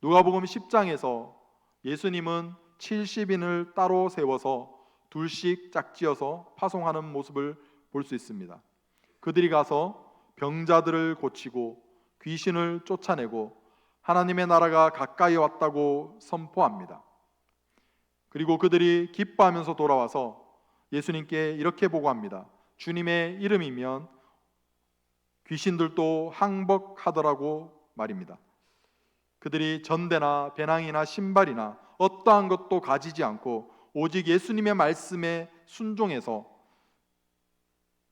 누가복음 10장에서 예수님은 70인을 따로 세워서 둘씩 짝지어서 파송하는 모습을 볼 수 있습니다. 그들이 가서 병자들을 고치고 귀신을 쫓아내고 하나님의 나라가 가까이 왔다고 선포합니다. 그리고 그들이 기뻐하면서 돌아와서 예수님께 이렇게 보고합니다. 주님의 이름이면 귀신들도 항복하더라고 말입니다. 그들이 전대나 배낭이나 신발이나 어떠한 것도 가지지 않고 오직 예수님의 말씀에 순종해서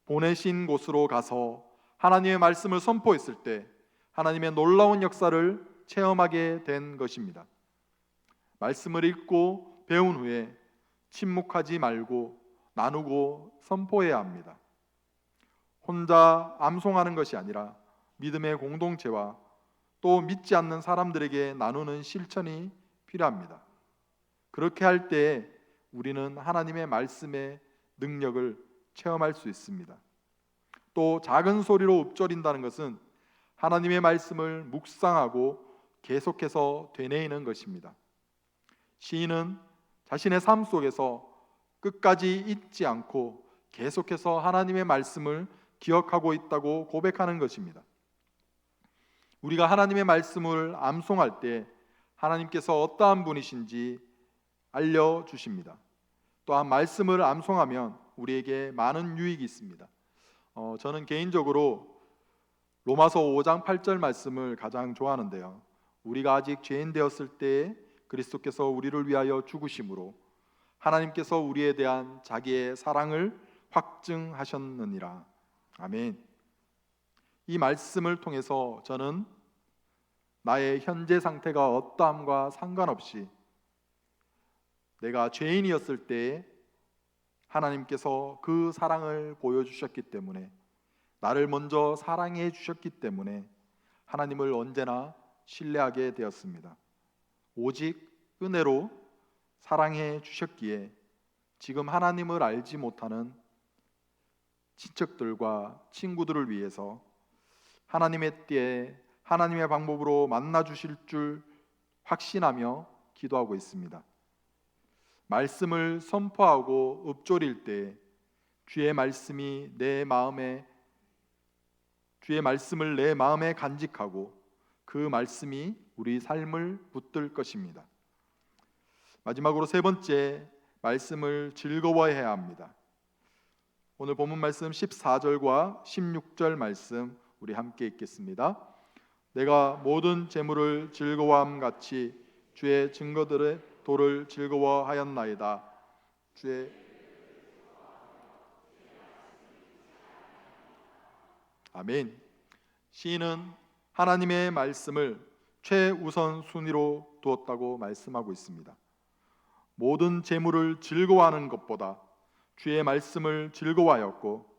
보내신 곳으로 가서 하나님의 말씀을 선포했을 때 하나님의 놀라운 역사를 체험하게 된 것입니다. 말씀을 읽고 배운 후에 침묵하지 말고 나누고 선포해야 합니다. 혼자 암송하는 것이 아니라 믿음의 공동체와 또 믿지 않는 사람들에게 나누는 실천이 필요합니다. 그렇게 할 때 우리는 하나님의 말씀의 능력을 체험할 수 있습니다. 또 작은 소리로 읊조린다는 것은 하나님의 말씀을 묵상하고 계속해서 되뇌이는 것입니다. 시인은 자신의 삶 속에서 끝까지 잊지 않고 계속해서 하나님의 말씀을 기억하고 있다고 고백하는 것입니다. 우리가 하나님의 말씀을 암송할 때 하나님께서 어떠한 분이신지 알려주십니다. 또한 말씀을 암송하면 우리에게 많은 유익이 있습니다. 저는 개인적으로 로마서 5장 8절 말씀을 가장 좋아하는데요. 우리가 아직 죄인 되었을 때에 그리스도께서 우리를 위하여 죽으심으로 하나님께서 우리에 대한 자기의 사랑을 확증하셨느니라. 아멘. 이 말씀을 통해서 저는 나의 현재 상태가 어떠함과 상관없이 내가 죄인이었을 때에 하나님께서 그 사랑을 보여주셨기 때문에, 나를 먼저 사랑해 주셨기 때문에 하나님을 언제나 신뢰하게 되었습니다. 오직 은혜로 사랑해 주셨기에 지금 하나님을 알지 못하는 친척들과 친구들을 위해서 하나님의 때에 하나님의 방법으로 만나 주실 줄 확신하며 기도하고 있습니다. 말씀을 선포하고 읊조릴 때 주의 말씀을 내 마음에 간직하고 그 말씀이 우리 삶을 붙들 것입니다. 마지막으로 세 번째, 말씀을 즐거워해야 합니다. 오늘 본문 말씀 14절과 16절 말씀 우리 함께 읽겠습니다. 내가 모든 재물을 즐거워함 같이 주의 증거들의 도를 즐거워하였나이다. 아멘. 시인은 하나님의 말씀을 최우선 순위로 두었다고 말씀하고 있습니다. 모든 재물을 즐거워하는 것보다 주의 말씀을 즐거워하였고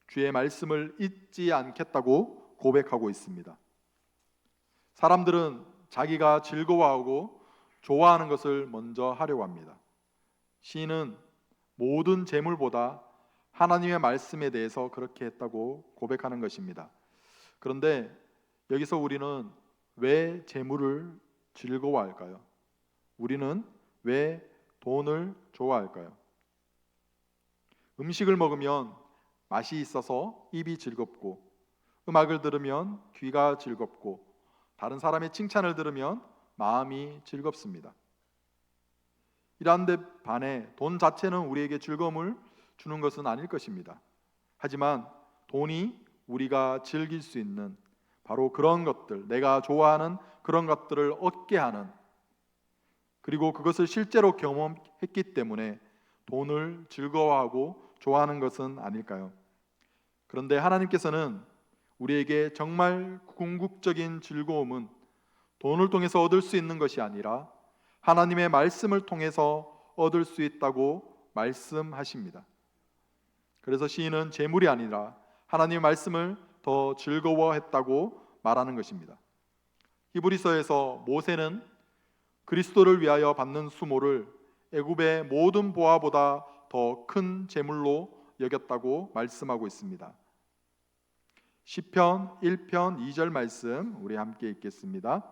주의 말씀을 잊지 않겠다고 고백하고 있습니다. 사람들은 자기가 즐거워하고 좋아하는 것을 먼저 하려고 합니다. 시인은 모든 재물보다 하나님의 말씀에 대해서 그렇게 했다고 고백하는 것입니다. 그런데 여기서 우리는 왜 재물을 즐거워할까요? 우리는 왜 돈을 좋아할까요? 음식을 먹으면 맛이 있어서 입이 즐겁고, 음악을 들으면 귀가 즐겁고, 다른 사람의 칭찬을 들으면 마음이 즐겁습니다. 이러한 데 반해 돈 자체는 우리에게 즐거움을 주는 것은 아닐 것입니다. 하지만 돈이 우리가 즐길 수 있는 바로 그런 것들, 내가 좋아하는 그런 것들을 얻게 하는, 그리고 그것을 실제로 경험했기 때문에 돈을 즐거워하고 좋아하는 것은 아닐까요? 그런데 하나님께서는 우리에게 정말 궁극적인 즐거움은 돈을 통해서 얻을 수 있는 것이 아니라 하나님의 말씀을 통해서 얻을 수 있다고 말씀하십니다. 그래서 시인은 재물이 아니라 하나님의 말씀을 더 즐거워했다고 말하는 것입니다. 히브리서에서 모세는 그리스도를 위하여 받는 수모를 애굽의 모든 보화보다 더 큰 재물로 여겼다고 말씀하고 있습니다. 시편 1편 2절 말씀 우리 함께 읽겠습니다.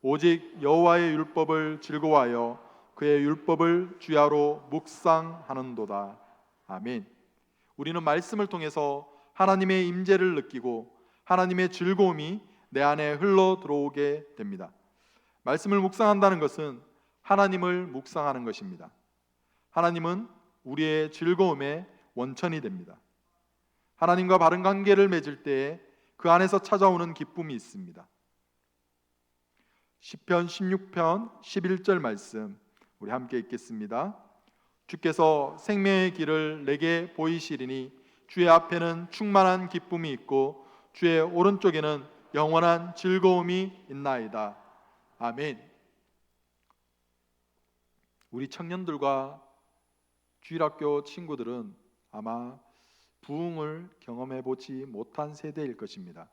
오직 여호와의 율법을 즐거워하여 그의 율법을 주야로 묵상하는도다. 아멘. 우리는 말씀을 통해서 하나님의 임재를 느끼고 하나님의 즐거움이 내 안에 흘러 들어오게 됩니다. 말씀을 묵상한다는 것은 하나님을 묵상하는 것입니다. 하나님은 우리의 즐거움의 원천이 됩니다. 하나님과 바른 관계를 맺을 때에 그 안에서 찾아오는 기쁨이 있습니다. 시편 16편 11절 말씀 우리 함께 읽겠습니다. 주께서 생명의 길을 내게 보이시리니 주의 앞에는 충만한 기쁨이 있고 주의 오른쪽에는 영원한 즐거움이 있나이다. 아멘. 우리 청년들과 주일학교 친구들은 아마 부흥을 경험해 보지 못한 세대일 것입니다.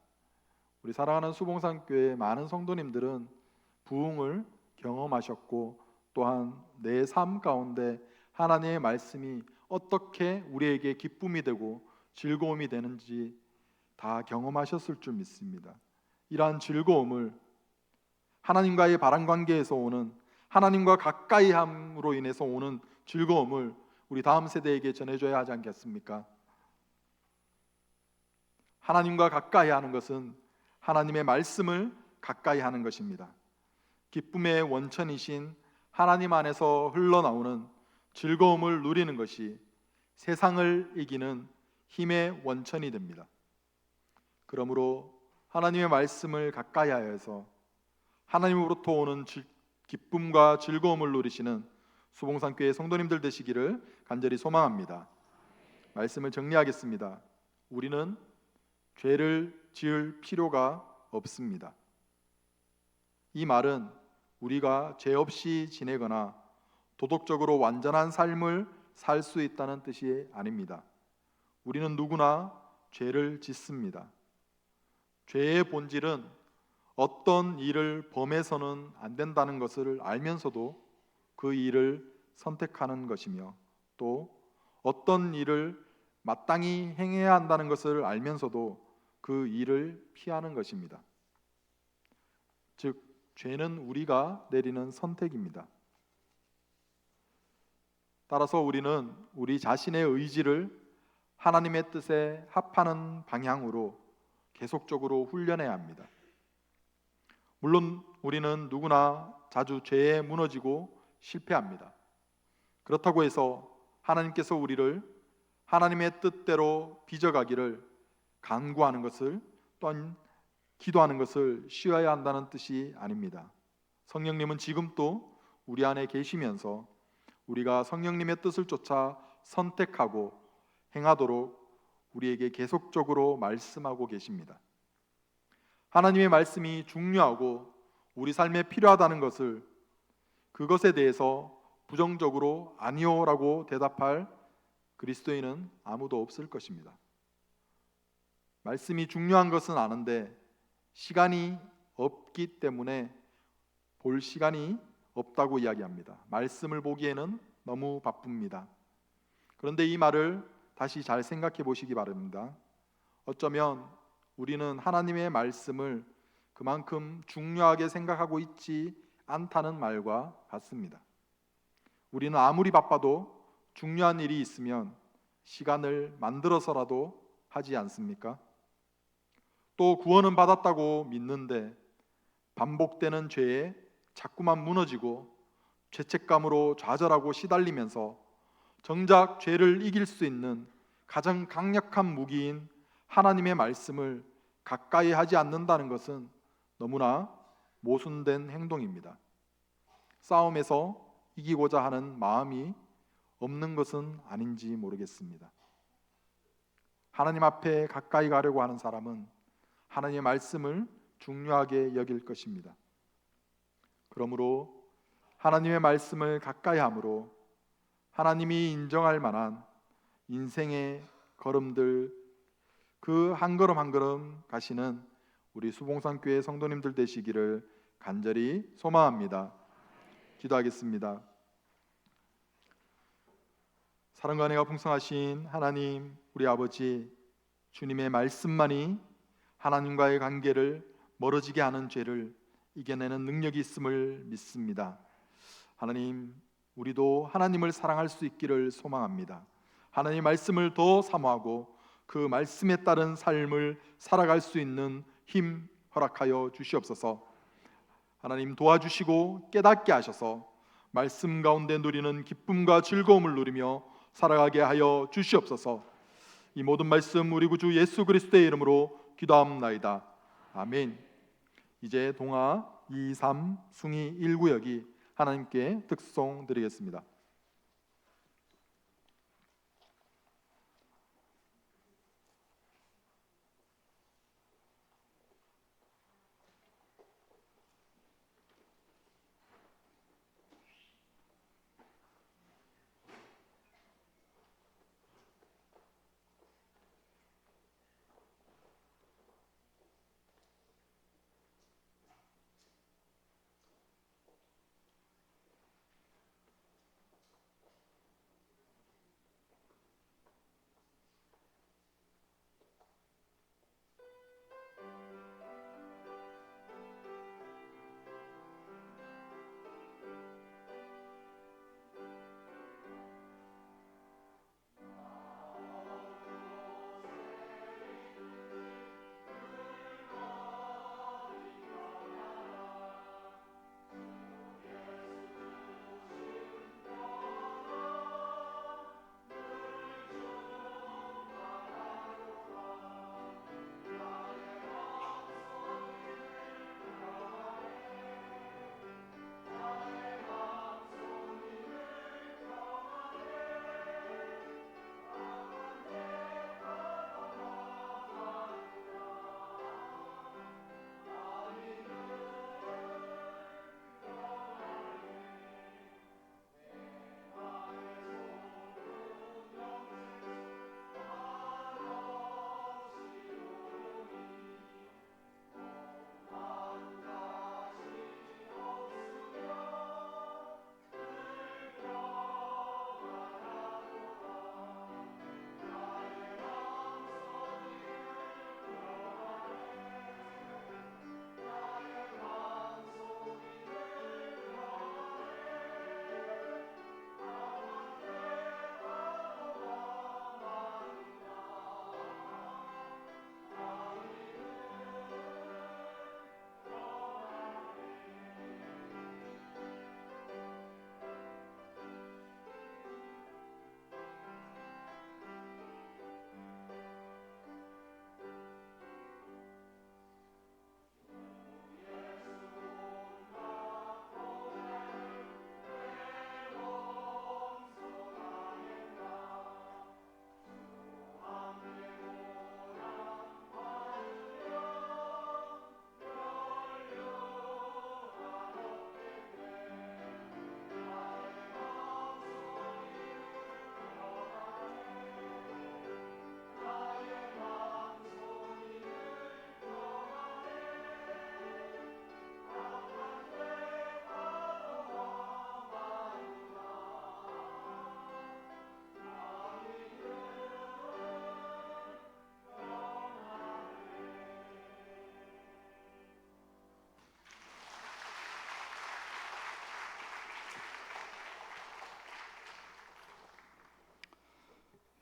우리 사랑하는 수봉산교회 많은 성도님들은 부흥을 경험하셨고 또한 내 삶 가운데 하나님의 말씀이 어떻게 우리에게 기쁨이 되고 즐거움이 되는지 다 경험하셨을 줄 믿습니다. 이러한 즐거움을 하나님과의 바른 관계에서 오는, 하나님과 가까이 함으로 인해서 오는 즐거움을 우리 다음 세대에게 전해줘야 하지 않겠습니까? 하나님과 가까이 하는 것은 하나님의 말씀을 가까이 하는 것입니다. 기쁨의 원천이신 하나님 안에서 흘러나오는 즐거움을 누리는 것이 세상을 이기는 힘의 원천이 됩니다. 그러므로 하나님의 말씀을 가까이 하여서 하나님으로부터 오는 기쁨과 즐거움을 누리시는 수봉산교회 성도님들 되시기를 간절히 소망합니다. 말씀을 정리하겠습니다. 우리는 죄를 지을 필요가 없습니다. 이 말은 우리가 죄 없이 지내거나 도덕적으로 완전한 삶을 살 수 있다는 뜻이 아닙니다. 우리는 누구나 죄를 짓습니다. 죄의 본질은 어떤 일을 범해서는 안 된다는 것을 알면서도 그 일을 선택하는 것이며 또 어떤 일을 마땅히 행해야 한다는 것을 알면서도 그 일을 피하는 것입니다. 즉, 죄는 우리가 내리는 선택입니다. 따라서 우리는 우리 자신의 의지를 하나님의 뜻에 합하는 방향으로 계속적으로 훈련해야 합니다. 물론 우리는 누구나 자주 죄에 무너지고 실패합니다. 그렇다고 해서 하나님께서 우리를 하나님의 뜻대로 빚어가기를 간구하는 것을 또한 기도하는 것을 쉬어야 한다는 뜻이 아닙니다. 성령님은 지금도 우리 안에 계시면서 우리가 성령님의 뜻을 쫓아 선택하고 행하도록 우리에게 계속적으로 말씀하고 계십니다. 하나님의 말씀이 중요하고 우리 삶에 필요하다는 것을, 그것에 대해서 부정적으로 아니요라고 대답할 그리스도인은 아무도 없을 것입니다. 말씀이 중요한 것은 아는데 시간이 없기 때문에 볼 시간이 없다고 이야기합니다. 말씀을 보기에는 너무 바쁩니다. 그런데 이 말을 다시 잘 생각해 보시기 바랍니다. 어쩌면 우리는 하나님의 말씀을 그만큼 중요하게 생각하고 있지 않다는 말과 같습니다. 우리는 아무리 바빠도 중요한 일이 있으면 시간을 만들어서라도 하지 않습니까? 또 구원은 받았다고 믿는데 반복되는 죄에 자꾸만 무너지고 죄책감으로 좌절하고 시달리면서 정작 죄를 이길 수 있는 가장 강력한 무기인 하나님의 말씀을 가까이 하지 않는다는 것은 너무나 모순된 행동입니다. 싸움에서 이기고자 하는 마음이 없는 것은 아닌지 모르겠습니다. 하나님 앞에 가까이 가려고 하는 사람은 하나님의 말씀을 중요하게 여길 것입니다. 그러므로 하나님의 말씀을 가까이 함으로 하나님이 인정할 만한 인생의 걸음들, 그 한 걸음 한 걸음 가시는 우리 수봉산교회 성도님들 되시기를 간절히 소망합니다. 기도하겠습니다. 사랑과 은혜가 풍성하신 하나님, 우리 아버지, 주님의 말씀만이 하나님과의 관계를 멀어지게 하는 죄를 이겨내는 능력이 있음을 믿습니다. 하나님, 우리도 하나님을 사랑할 수 있기를 소망합니다. 하나님의 말씀을 더 사모하고 그 말씀에 따른 삶을 살아갈 수 있는 힘 허락하여 주시옵소서. 하나님, 도와주시고 깨닫게 하셔서 말씀 가운데 누리는 기쁨과 즐거움을 누리며 살아가게 하여 주시옵소서. 이 모든 말씀 우리 구주 예수 그리스도의 이름으로 기도합나이다. 아멘. 이제 동화 2, 3, 숭이 1구역이 하나님께 득송 드리겠습니다.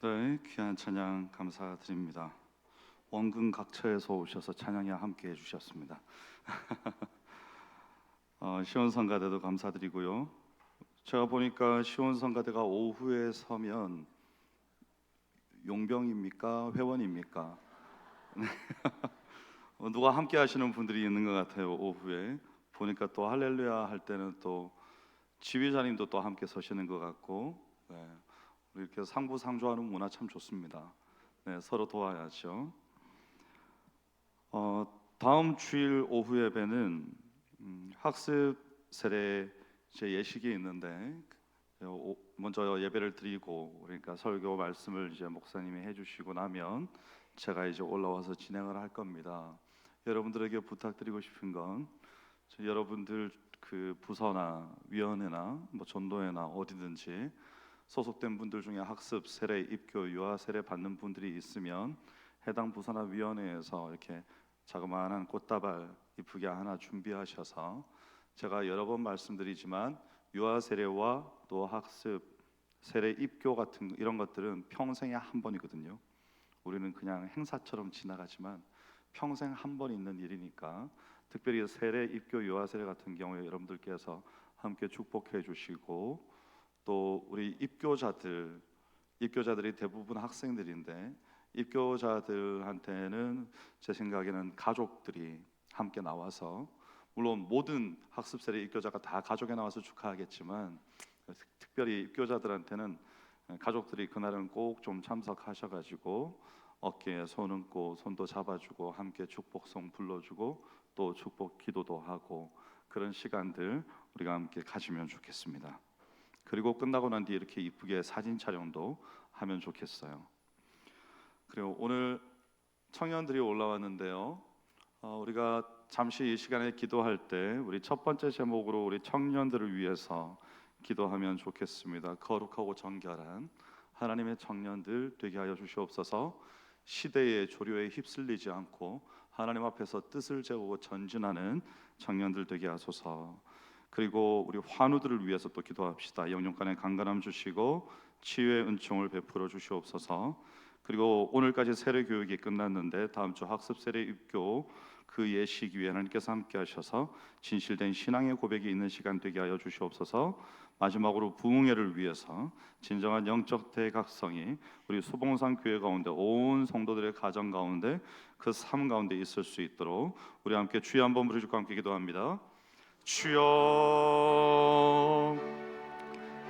네, 귀한 찬양 감사드립니다. 원근 각처에서 오셔서 찬양에 함께 해주셨습니다. 시원성가대도 감사드리고요. 제가 보니까 시온성가대가 오후에 서면 용병입니까? 회원입니까? 누가 함께 하시는 분들이 있는 것 같아요. 오후에 보니까 또 할렐루야 할 때는 또 지휘자님도 또 함께 서시는 것 같고, 네. 이렇게 상부상조하는 문화 참 좋습니다. 네, 서로 도와야죠. 다음 주일 오후 예배는 학습 세례 제 예식이 있는데 먼저 예배를 드리고 그러니까 설교 말씀을 이제 목사님이 해주시고 나면 제가 이제 올라와서 진행을 할 겁니다. 여러분들에게 부탁드리고 싶은 건 여러분들 그 부서나 위원회나 뭐 전도회나 어디든지 소속된 분들 중에 학습 세례, 입교, 유아 세례 받는 분들이 있으면 해당 부서나 위원회에서 이렇게 자그마한 꽃다발 이쁘게 하나 준비하셔서, 제가 여러 번 말씀드리지만 유아 세례와 또 학습 세례, 입교 같은 이런 것들은 평생에 한 번이거든요. 우리는 그냥 행사처럼 지나가지만 평생 한 번 있는 일이니까 특별히 세례, 입교, 유아 세례 같은 경우에 여러분들께서 함께 축복해 주시고, 또 우리 입교자들이 대부분 학생들인데 입교자들한테는 제 생각에는 가족들이 함께 나와서, 물론 모든 학습 세례 입교자가 다 가족에 나와서 축하하겠지만 특별히 입교자들한테는 가족들이 그날은 꼭 좀 참석하셔가지고 어깨에 손 얹고 손도 잡아주고 함께 축복송 불러주고 또 축복 기도도 하고 그런 시간들 우리가 함께 가지면 좋겠습니다. 그리고 끝나고 난 뒤에 이렇게 이쁘게 사진 촬영도 하면 좋겠어요. 그리고 오늘 청년들이 올라왔는데요. 우리가 잠시 이 시간에 기도할 때 우리 첫 번째 제목으로 우리 청년들을 위해서 기도하면 좋겠습니다. 거룩하고 정결한 하나님의 청년들 되게 하여 주시옵소서. 시대의 조류에 휩쓸리지 않고 하나님 앞에서 뜻을 재우고 전진하는 청년들 되게 하소서. 그리고 우리 환우들을 위해서 또 기도합시다. 영육간의 강건함 주시고 치유의 은총을 베풀어 주시옵소서. 그리고 오늘까지 세례 교육이 끝났는데 다음 주 학습 세례 입교 그 예식 위에 하나님께서 함께 하셔서 진실된 신앙의 고백이 있는 시간 되게 하여 주시옵소서. 마지막으로 부흥회를 위해서 진정한 영적 대각성이 우리 수봉산 교회 가운데 온 성도들의 가정 가운데 그 삶 가운데 있을 수 있도록 우리 함께 주여 한번 부르짖고 함께 기도합니다. 주여,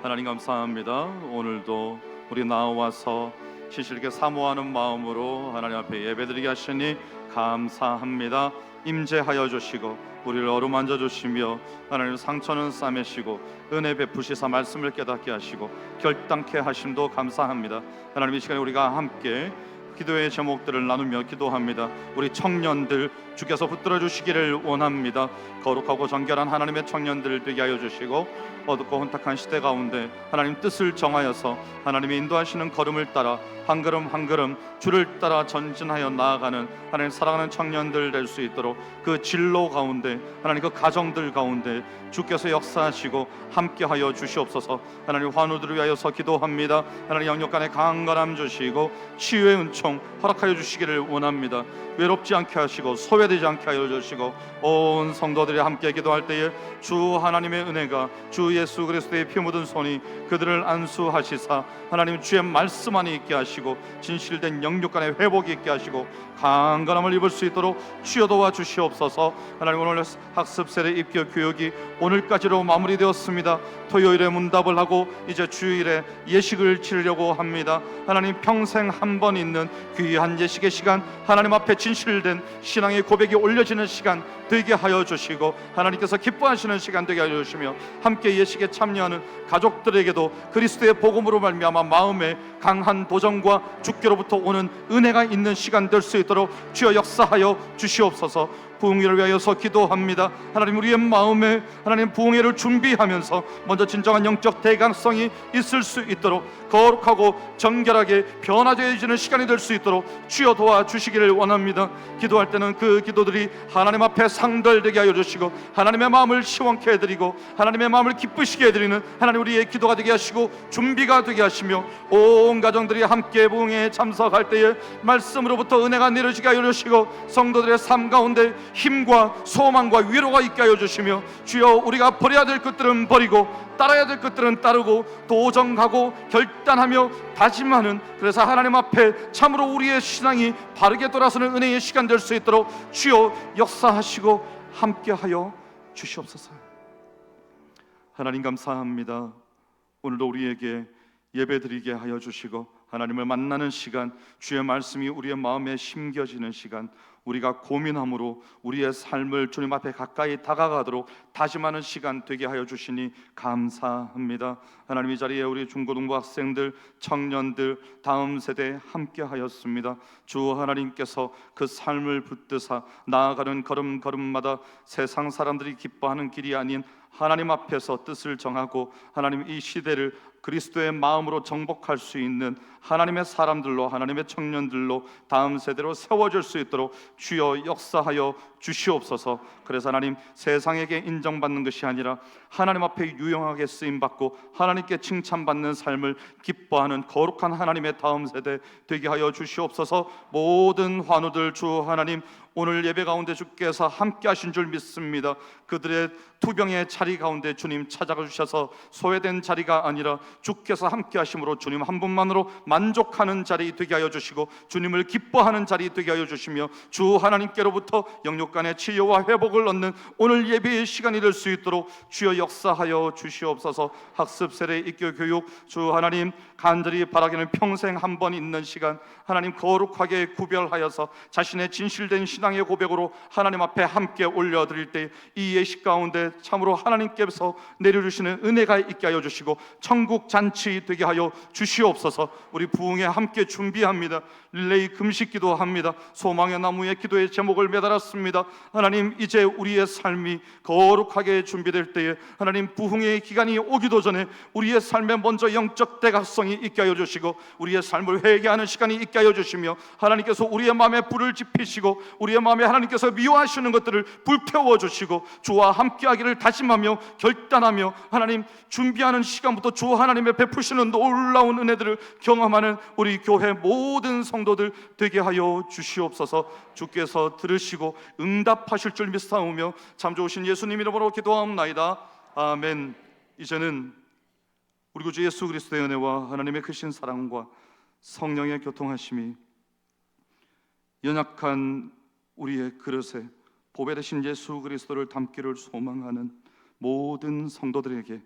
하나님 감사합니다. 오늘도 우리 나와서 진실게 사모하는 마음으로 하나님 앞에 예배드리게 하시니 감사합니다. 임재하여 주시고 우리를 어루만져 주시며 하나님 상처는 싸매시고 은혜 베푸시사 말씀을 깨닫게 하시고 결단케 하심도 감사합니다. 하나님 이 시간에 우리가 함께 기도의 제목들을 나누며 기도합니다. 우리 청년들 주께서 붙들어 주시기를 원합니다. 거룩하고 정결한 하나님의 청년들 되게 하여 주시고 어둡고 혼탁한 시대 가운데 하나님 뜻을 정하여서 하나님이 인도하시는 걸음을 따라 한 걸음 한 걸음 주를 따라 전진하여 나아가는 하나님 사랑하는 청년들 될 수 있도록 그 진로 가운데 하나님 그 가정들 가운데 주께서 역사하시고 함께하여 주시옵소서. 하나님 환우들을 위하여서 기도합니다. 하나님 영육간의 강건함 주시고 치유의 은총 허락하여 주시기를 원합니다. 외롭지 않게 하시고 소외되지 않게 하여 주시고 온 성도들이 함께 기도할 때에 주 하나님의 은혜가 주 예수 그리스도의 피 묻은 손이 그들을 안수하시사 하나님 주의 말씀 안에 있게 하시고 진실된 영육간의 회복이 있게 하시고 강건함을 입을 수 있도록 주여 도와 주시옵소서. 하나님 오늘 학습 세례 입교 교육이 오늘까지로 마무리되었습니다. 토요일에 문답을 하고 이제 주일에 예식을 치르려고 합니다. 하나님 평생 한 번 있는 귀한 예식의 시간, 하나님 앞에 진실된 신앙의 고백이 올려지는 시간 되게 하여 주시고 하나님께서 기뻐하시는 시간 되게 하여 주시며 함께 예식에 참여하는 가족들에게도 그리스도의 복음으로 말미암아 마음에 강한 도전과 주께로부터 오는 은혜가 있는 시간 될 수 있도록 주여 역사하여 주시옵소서. 부흥회를 위하여서 기도합니다. 하나님 우리의 마음에 하나님 부흥회를 준비하면서 먼저 진정한 영적 대강성이 있을 수 있도록 거룩하고 정결하게 변화되어지는 시간이 될 수 있도록 주여 도와주시기를 원합니다. 기도할 때는 그 기도들이 하나님 앞에 상달되게 하여 주시고 하나님의 마음을 시원케 해드리고 하나님의 마음을 기쁘시게 해드리는 하나님 우리의 기도가 되게 하시고 준비가 되게 하시며 온 온 가정들이 함께 부흥에 참석할 때에 말씀으로부터 은혜가 내려지게 하여 주시고 성도들의 삶 가운데 힘과 소망과 위로가 있게 하여 주시며 주여 우리가 버려야 될 것들은 버리고 따라야 될 것들은 따르고 도전하고 결단하며 다짐하는, 그래서 하나님 앞에 참으로 우리의 신앙이 바르게 돌아서는 은혜의 시간 될 수 있도록 주여 역사하시고 함께하여 주시옵소서. 하나님 감사합니다. 오늘도 우리에게 예배드리게 하여 주시고 하나님을 만나는 시간, 주의 말씀이 우리의 마음에 심겨지는 시간, 우리가 고민함으로 우리의 삶을 주님 앞에 가까이 다가가도록 다짐하는 시간 되게 하여 주시니 감사합니다. 하나님, 이 자리에 우리 중고등부 학생들, 청년들, 다음 세대 함께 하였습니다. 주 하나님께서 그 삶을 붙드사 나아가는 걸음걸음마다 세상 사람들이 기뻐하는 길이 아닌 하나님 앞에서 뜻을 정하고 하나님 이 시대를 그리스도의 마음으로 정복할 수 있는 하나님의 사람들로, 하나님의 청년들로 다음 세대로 세워질 수 있도록 주여 역사하여 주시옵소서. 그래서 하나님, 세상에게 인정받는 것이 아니라 하나님 앞에 유용하게 쓰임받고 하나님께 칭찬받는 삶을 기뻐하는 거룩한 하나님의 다음 세대 되게 하여 주시옵소서. 모든 환우들 주 하나님, 오늘 예배 가운데 주께서 함께 하신 줄 믿습니다. 그들의 투병의 자리 가운데 주님 찾아가 주셔서 소외된 자리가 아니라 주께서 함께 하심으로 주님 한 분만으로 만족하는 자리 되게 하여 주시고 주님을 기뻐하는 자리 되게 하여 주시며 주 하나님께로부터 영육간의 치유와 회복을 얻는 오늘 예배의 시간이 될 수 있도록 주여 역사하여 주시옵소서. 학습 세례 입교 교육 주 하나님 간절히 바라기는 평생 한 번 있는 시간, 하나님 거룩하게 구별하여서 자신의 진실된 신앙의 고백으로 하나님 앞에 함께 올려드릴 때 이 예식 가운데 참으로 하나님께서 내려주시는 은혜가 있게 하여 주시고 천국 잔치 되게 하여 주시옵소서. 우리 부흥에 함께 준비합니다. 릴레이 금식 기도합니다. 소망의 나무의 기도의 제목을 매달았습니다. 하나님, 이제 우리의 삶이 거룩하게 준비될 때에 하나님 부흥의 기간이 오기도 전에 우리의 삶에 먼저 영적 대각성이 있게 하여 주시고 우리의 삶을 회개하는 시간이 있게 하여 주시며 하나님께서 우리의 마음에 불을 지피시고 우리의 마음에 하나님께서 미워하시는 것들을 불태워 주시고 주와 함께하기를 다짐하며 결단하며 하나님 준비하는 시간부터 주 하나님의 베푸시는 놀라운 은혜들을 경험하는 우리 교회 모든 성도들 되게 하여 주시옵소서. 주께서 들으시고 응답하실 줄 믿사오며 참 좋으신 예수님 이름으로 기도하옵나이다. 아멘. 이제는 우리 구주 예수 그리스도의 은혜와 하나님의 크신 사랑과 성령의 교통하심이 연약한 우리의 그릇에 보배 되신 예수 그리스도를 담기를 소망하는 모든 성도들에게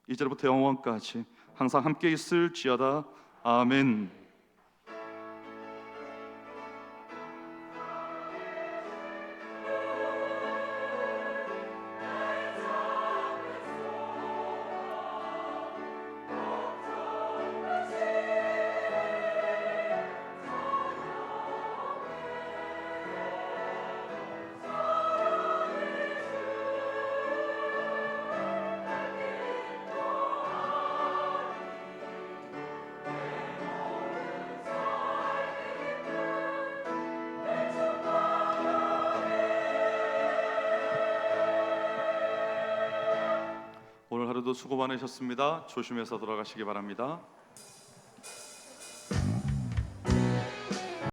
이제부터 영원까지 항상 함께 있을지어다. 아멘. 오늘 하루도 수고 많으셨습니다. 조심해서 돌아가시기 바랍니다.